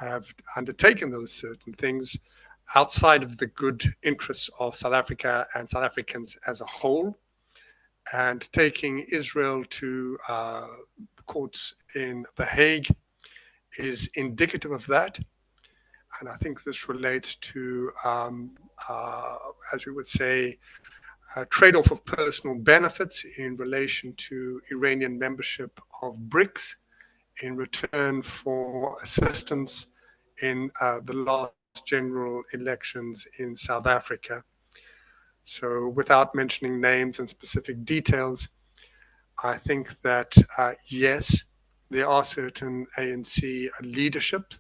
have undertaken those certain things outside of the good interests of South Africa and South Africans as a whole. And taking Israel to the courts in The Hague is indicative of that. And I think this relates to, as we would say, a trade-off of personal benefits in relation to Iranian membership of BRICS in return for assistance in the last general elections in South Africa. So without mentioning names and specific details, I think that, yes, there are certain ANC leadership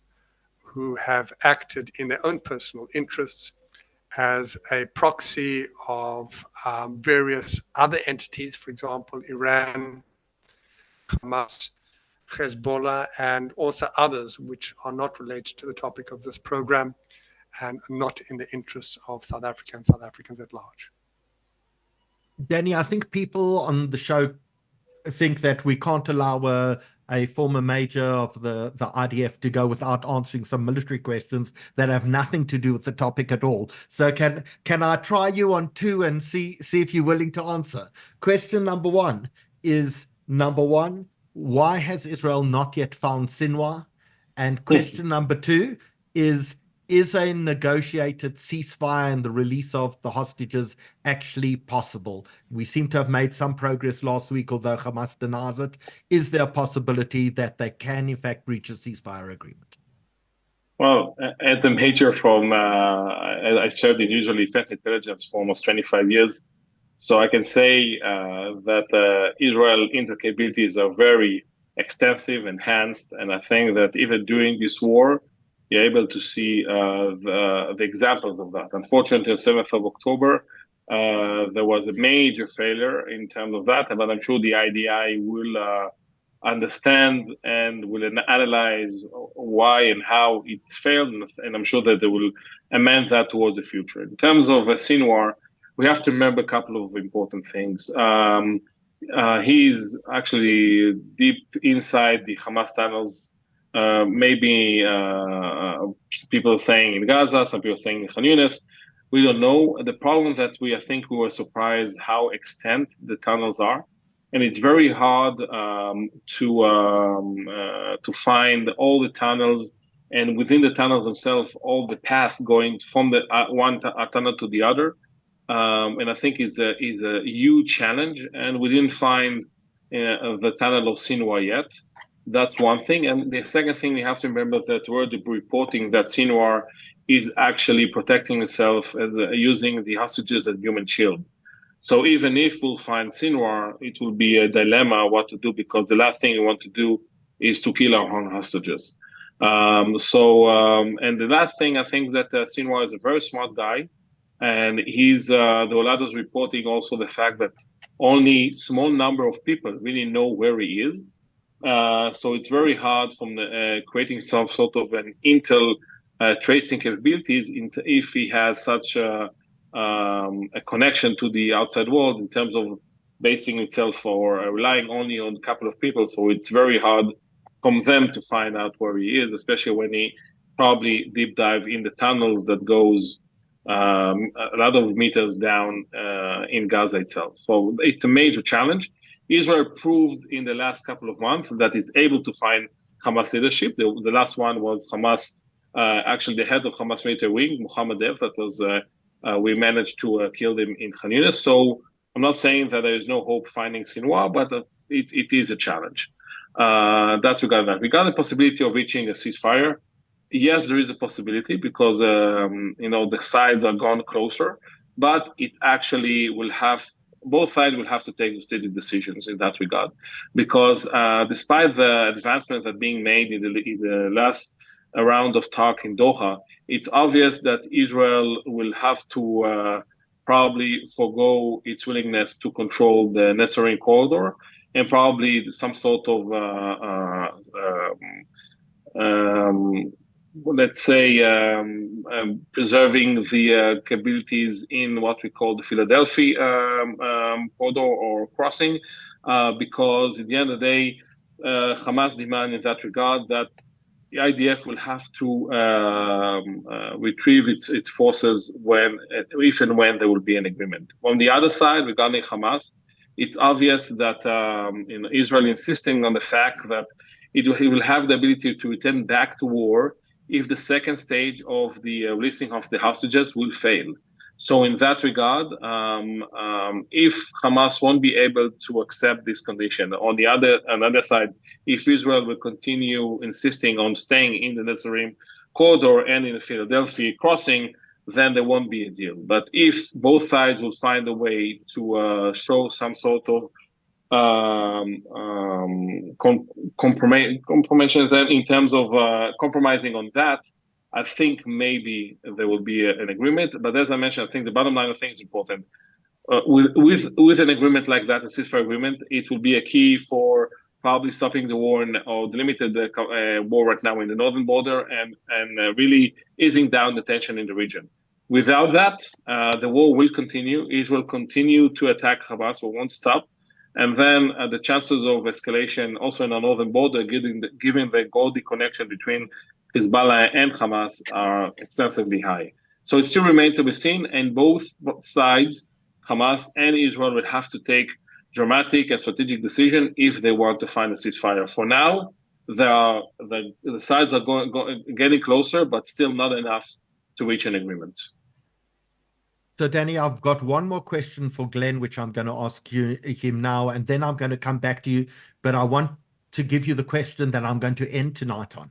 who have acted in their own personal interests as a proxy of various other entities, for example, Iran, Hamas, Hezbollah, and also others which are not related to the topic of this program and not in the interests of South Africa and South Africans at large. Danny, I think people on the show think that we can't allow a former major of the IDF to go without answering some military questions that have nothing to do with the topic at all. So can I try you on two and see if you're willing to answer? Question number one is, why has Israel not yet found Sinwar? And question number two is a negotiated ceasefire and the release of the hostages actually possible? We seem to have made some progress last week, although Hamas denies it. Is there a possibility that they can, in fact, reach a ceasefire agreement? Well, as the major from, I served in usually defense intelligence for almost 25 years. So I can say that Israel capabilities are very extensive, enhanced, and I think that even during this war, you're able to see the examples of that. Unfortunately, on 7th of October, there was a major failure in terms of that, but I'm sure the IDI will understand and will analyze why and how it failed, and I'm sure that they will amend that towards the future. In terms of Sinwar, we have to remember a couple of important things. He's actually deep inside the Hamas tunnels. Maybe people are saying in Gaza, some people are saying in Khan Yunis. We don't know. The problem that I think we were surprised how extent the tunnels are, and it's very hard to find all the tunnels, and within the tunnels themselves, all the path going from the one tunnel to the other. And I think is a huge challenge, and we didn't find the tunnel of Sinwar yet. That's one thing. And the second thing, we have to remember that we're reporting that Sinwar is actually protecting itself as using the hostages as human shield. So even if we'll find Sinwar, it will be a dilemma what to do, because the last thing we want to do is to kill our own hostages. And the last thing, I think that Sinwar is a very smart guy. And the Olado's reporting also the fact that only small number of people really know where he is. So it's very hard from creating some sort of an intel tracing capabilities if he has such a connection to the outside world in terms of basing itself or relying only on a couple of people. So it's very hard from them to find out where he is, especially when he probably deep dive in the tunnels that goes a lot of meters down in Gaza itself. So it's a major challenge. Israel proved in the last couple of months that it's able to find Hamas leadership. The last one was Hamas actually the head of Hamas military wing, Mohammed Dev, that was we managed to kill him in Khan Yunis. So I'm not saying that there is no hope finding Sinwar, but it is a challenge. That's regarding that. Regarding the possibility of reaching a ceasefire, yes, there is a possibility because the sides are gone closer, but it actually will have both sides will have to take strategic decisions in that regard, because despite the advancements that are being made in the last round of talk in Doha, it's obvious that Israel will have to probably forego its willingness to control the Netzarim corridor and probably some sort of let's say, preserving the capabilities in what we call the Philadelphia corridor or crossing, because at the end of the day, Hamas demand in that regard that the IDF will have to retrieve its forces if and when there will be an agreement. On the other side, regarding Hamas, it's obvious that Israel insisting on the fact that it will have the ability to return back to war if the second stage of the releasing of the hostages will fail. So in that regard, if Hamas won't be able to accept this condition, on the other side, if Israel will continue insisting on staying in the Netzarim corridor and in the Philadelphia crossing, then there won't be a deal. But if both sides will find a way to show some sort of compromise in terms of compromising on that, I think maybe there will be an agreement. But as I mentioned, I think the bottom line of things is important. With an agreement like that, a ceasefire agreement, it will be a key for probably stopping the war or the limited war right now in the northern border and really easing down the tension in the region. Without that, the war will continue. Israel will continue to attack Hamas, or won't stop. And then the chances of escalation also in the northern border, given the Goldie connection between Hezbollah and Hamas, are extensively high. So it still remains to be seen, and both sides, Hamas and Israel, will have to take dramatic and strategic decision if they want to find a ceasefire. For now, the sides are getting closer, but still not enough to reach an agreement. So, Danny, I've got one more question for Glenn, which I'm going to ask him now, and then I'm going to come back to you. But I want to give you the question that I'm going to end tonight on.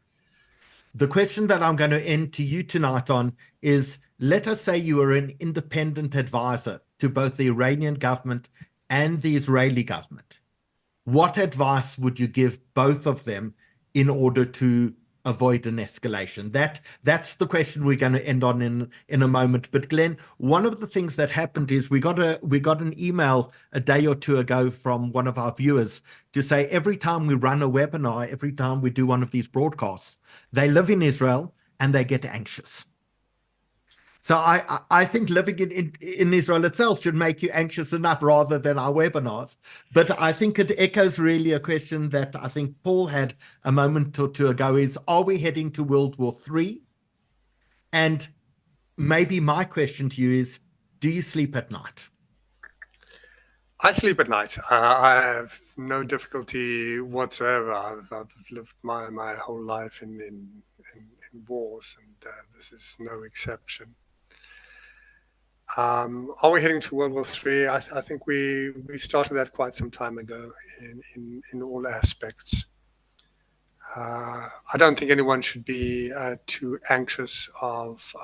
The question that I'm going to end to you tonight on is, let us say you are an independent advisor to both the Iranian government and the Israeli government. What advice would you give both of them in order to avoid an escalation? That's the question we're going to end on in a moment. But Glenn, one of the things that happened is we got an email a day or two ago from one of our viewers to say every time we run a webinar, every time we do one of these broadcasts, they live in Israel and they get anxious. So I think living in Israel itself should make you anxious enough rather than our webinars. But I think it echoes really a question that I think Paul had a moment or two ago is, are we heading to World War III? And maybe my question to you is, do you sleep at night? I sleep at night. I have no difficulty whatsoever. I've lived my whole life in wars, and this is no exception. Are we heading to World War III? I think we started that quite some time ago in all aspects. I don't think anyone should be too anxious of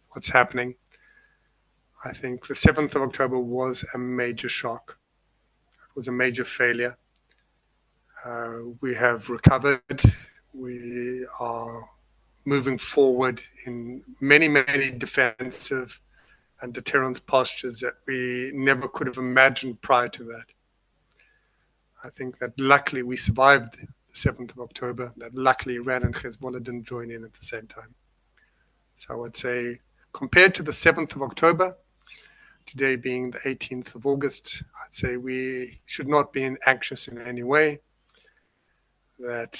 what's happening. I think the 7th of October was a major shock. It was a major failure. We have recovered. We are moving forward in many, many defensive and deterrence postures that we never could have imagined prior to that. I think that luckily we survived the 7th of October, that luckily Iran and Hezbollah didn't join in at the same time. So I would say, compared to the 7th of October, today being the 18th of August, I'd say we should not be anxious in any way, that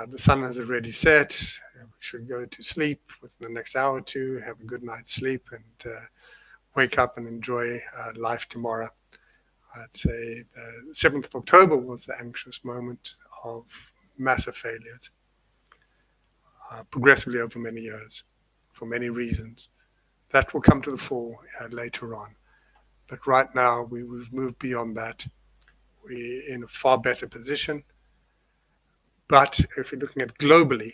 the sun has already set, we should go to sleep within the next hour or two, have a good night's sleep, and wake up and enjoy life tomorrow. I'd say the 7th of October was the anxious moment of massive failures. progressively over many years for many reasons. That will come to the fore later on. But right now, we've moved beyond that. We're in a far better position. But if you're looking at globally,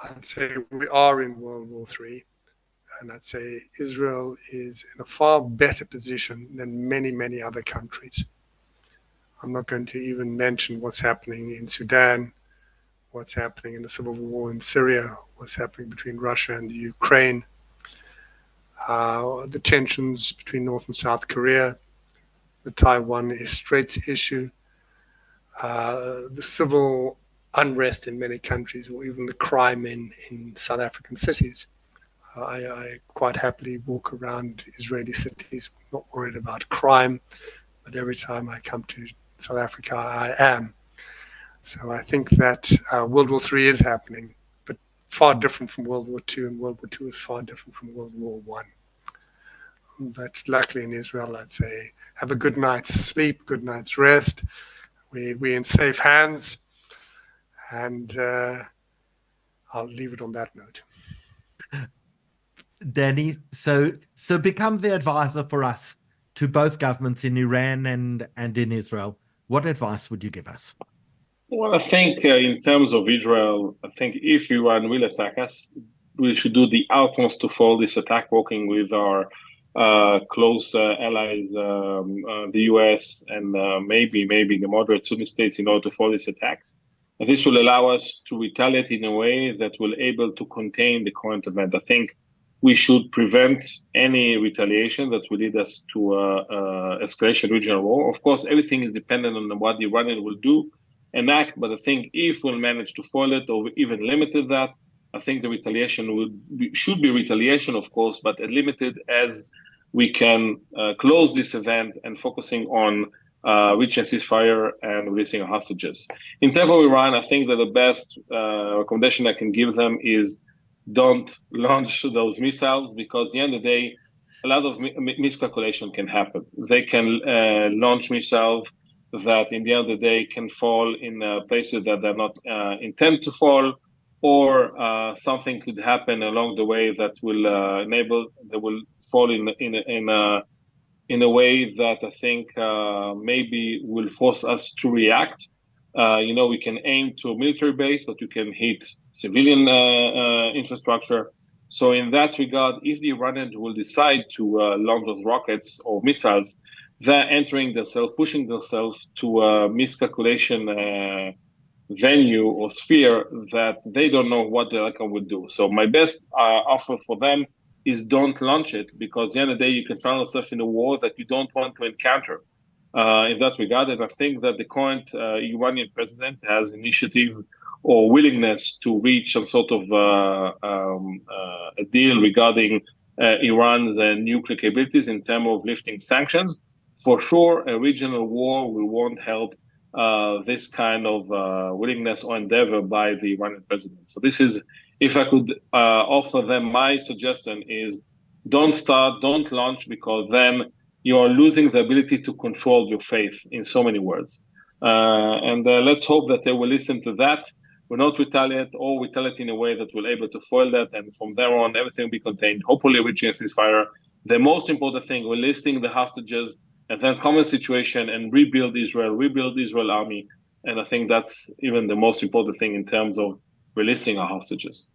I'd say we are in World War III. And I'd say Israel is in a far better position than many, many other countries. I'm not going to even mention what's happening in Sudan, what's happening in the civil war in Syria, what's happening between Russia and the Ukraine, the tensions between North and South Korea, the Taiwan Straits issue, the civil unrest in many countries, or even the crime in South African cities. I quite happily walk around Israeli cities, not worried about crime, but every time I come to South Africa, I am. So I think that World War III is happening, but far different from World War II, and World War II is far different from World War I. But luckily in Israel, I'd say, have a good night's sleep, good night's rest. We're in safe hands, and I'll leave it on that note. Danny, so become the advisor for us to both governments in Iran and in Israel. What advice would you give us? Well, I think in terms of Israel, I think if Iran will attack us, we should do the utmost to foil this attack, working with our close allies, the US, and maybe the moderate Sunni states, in order to foil this attack. And this will allow us to retaliate in a way that will able to contain the current event. I think we should prevent any retaliation that will lead us to escalation regional war. Of course, everything is dependent on what the Iranians will do and act, but I think if we'll manage to foil it or even limited that, I think the retaliation should be retaliation, of course, but limited as we can close this event and focusing on reaching a ceasefire and releasing hostages. In terms of Iran, I think that the best recommendation I can give them is don't launch those missiles, because at the end of the day, a lot of miscalculation can happen. They can launch missiles that in the end of the day can fall in places that they're not intended to fall, or something could happen along the way that will they will fall in a way that I think maybe will force us to react. We can aim to a military base, but you can hit civilian infrastructure. So in that regard, if the Iranians will decide to launch those rockets or missiles, they're entering themselves, pushing themselves to a miscalculation venue or sphere that they don't know what the outcome would do. So my best offer for them is don't launch it, because at the end of the day, you can find yourself in a war that you don't want to encounter. In that regard, and I think that the current Iranian president has initiative or willingness to reach some sort of a deal regarding Iran's nuclear capabilities in terms of lifting sanctions. For sure, a regional war won't help this kind of willingness or endeavor by the Iranian president. So this is, if I could offer them, my suggestion is don't launch, because then you are losing the ability to control your faith in so many words. And let's hope that they will listen to that. We'll not retaliate, or retaliate in a way that will able to foil that. And from there on, everything will be contained, hopefully reaching a ceasefire. The most important thing, releasing the hostages, and then common situation and rebuild Israel army. And I think that's even the most important thing in terms of releasing our hostages.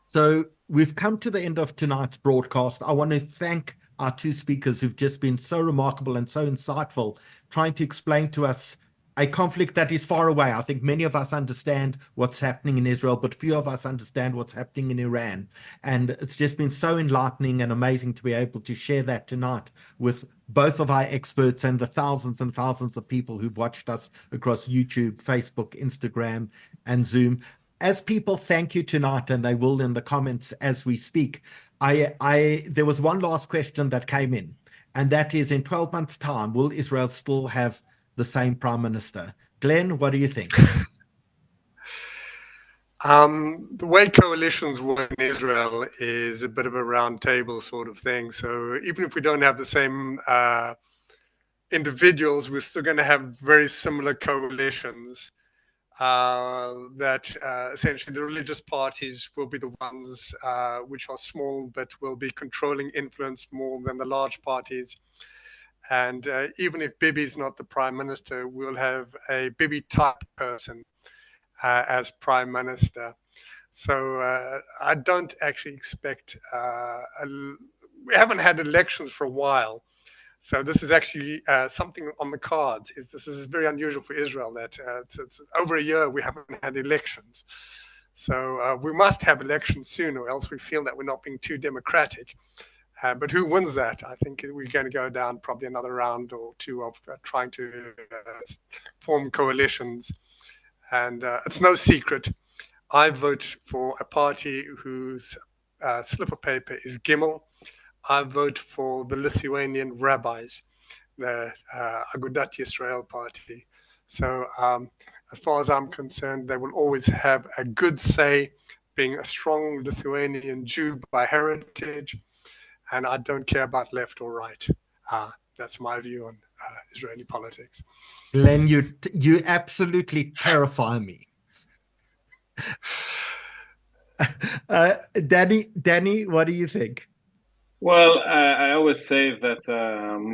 So we've come to the end of tonight's broadcast. I want to thank our two speakers who've just been so remarkable and so insightful, trying to explain to us a conflict that is far away. I think many of us understand what's happening in Israel, but few of us understand what's happening in Iran. And it's just been so enlightening and amazing to be able to share that tonight with both of our experts and the thousands and thousands of people who've watched us across YouTube, Facebook, Instagram, and Zoom. As people thank you tonight, and they will in the comments as we speak, there was one last question that came in, and that is, in 12 months' time, will Israel still have the same prime minister? Glenn, what do you think? The way coalitions work in Israel is a bit of a round table sort of thing. So even if we don't have the same individuals, we're still going to have very similar coalitions. that essentially the religious parties will be the ones which are small but will be controlling influence more than the large parties. And even if Bibi's not the prime minister, we'll have a Bibi type person as prime minister. So I don't actually expect, we haven't had elections for a while. So this is actually something on the cards. This is very unusual for Israel that it's over a year we haven't had elections. So we must have elections soon, or else we feel that we're not being too democratic. But who wins that? I think we're going to go down probably another round or two of trying to form coalitions. And it's no secret, I vote for a party whose slip of paper is Gimel. I vote for the Lithuanian rabbis, the Agudat Yisrael party. So as far as I'm concerned, they will always have a good say, being a strong Lithuanian Jew by heritage. And I don't care about left or right. That's my view on Israeli politics. Glenn, you absolutely terrify me. Danny, what do you think? Well, I always say that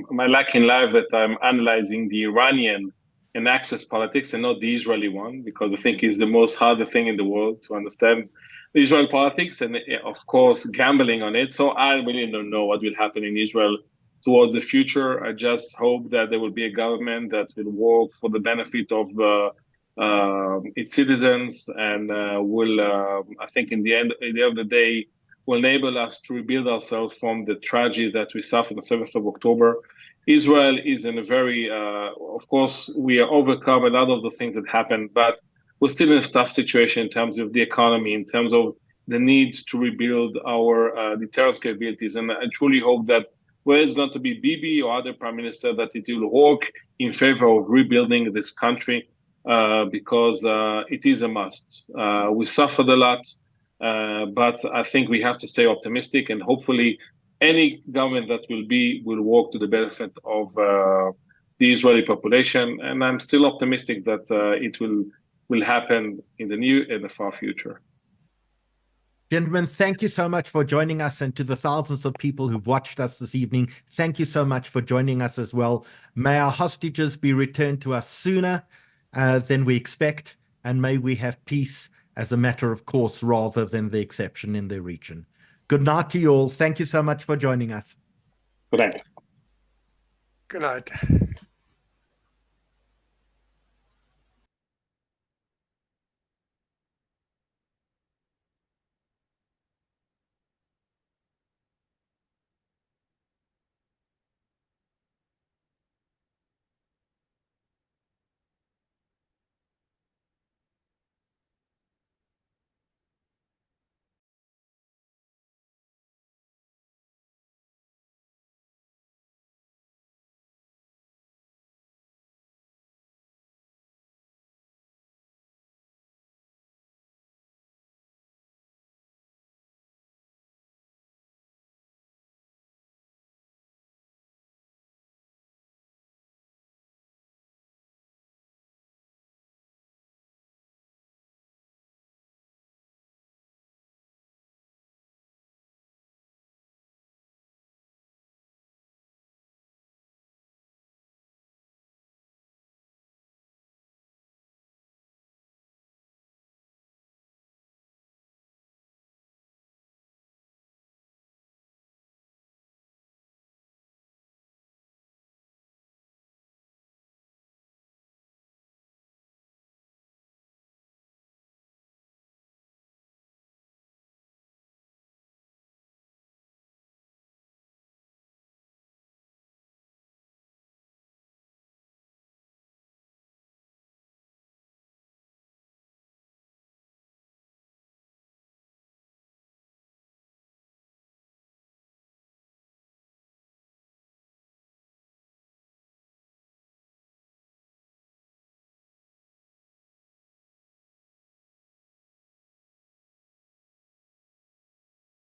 my luck in life that I'm analyzing the Iranian and Axis politics and not the Israeli one, because I think it's the most harder thing in the world to understand the Israel politics and, of course, gambling on it. So I really don't know what will happen in Israel towards the future. I just hope that there will be a government that will work for the benefit of its citizens and will, I think, at the end of the day, will enable us to rebuild ourselves from the tragedy that we suffered on the 7th of October. Israel is in a very, of course, we are overcome a lot of the things that happened, but we're still in a tough situation in terms of the economy, in terms of the need to rebuild our deterrence capabilities. And I truly hope that whether it's going to be Bibi or other prime minister, that it will work in favor of rebuilding this country because it is a must. We suffered a lot. But I think we have to stay optimistic, and hopefully any government that will work to the benefit of the Israeli population. And I'm still optimistic that it will happen in the near and the far future. Gentlemen, thank you so much for joining us, and to the thousands of people who've watched us this evening, thank you so much for joining us as well. May our hostages be returned to us sooner than we expect, and may we have peace as a matter of course rather than the exception in the region. Good night to you all. Thank you so much for joining us. Good night. Good night.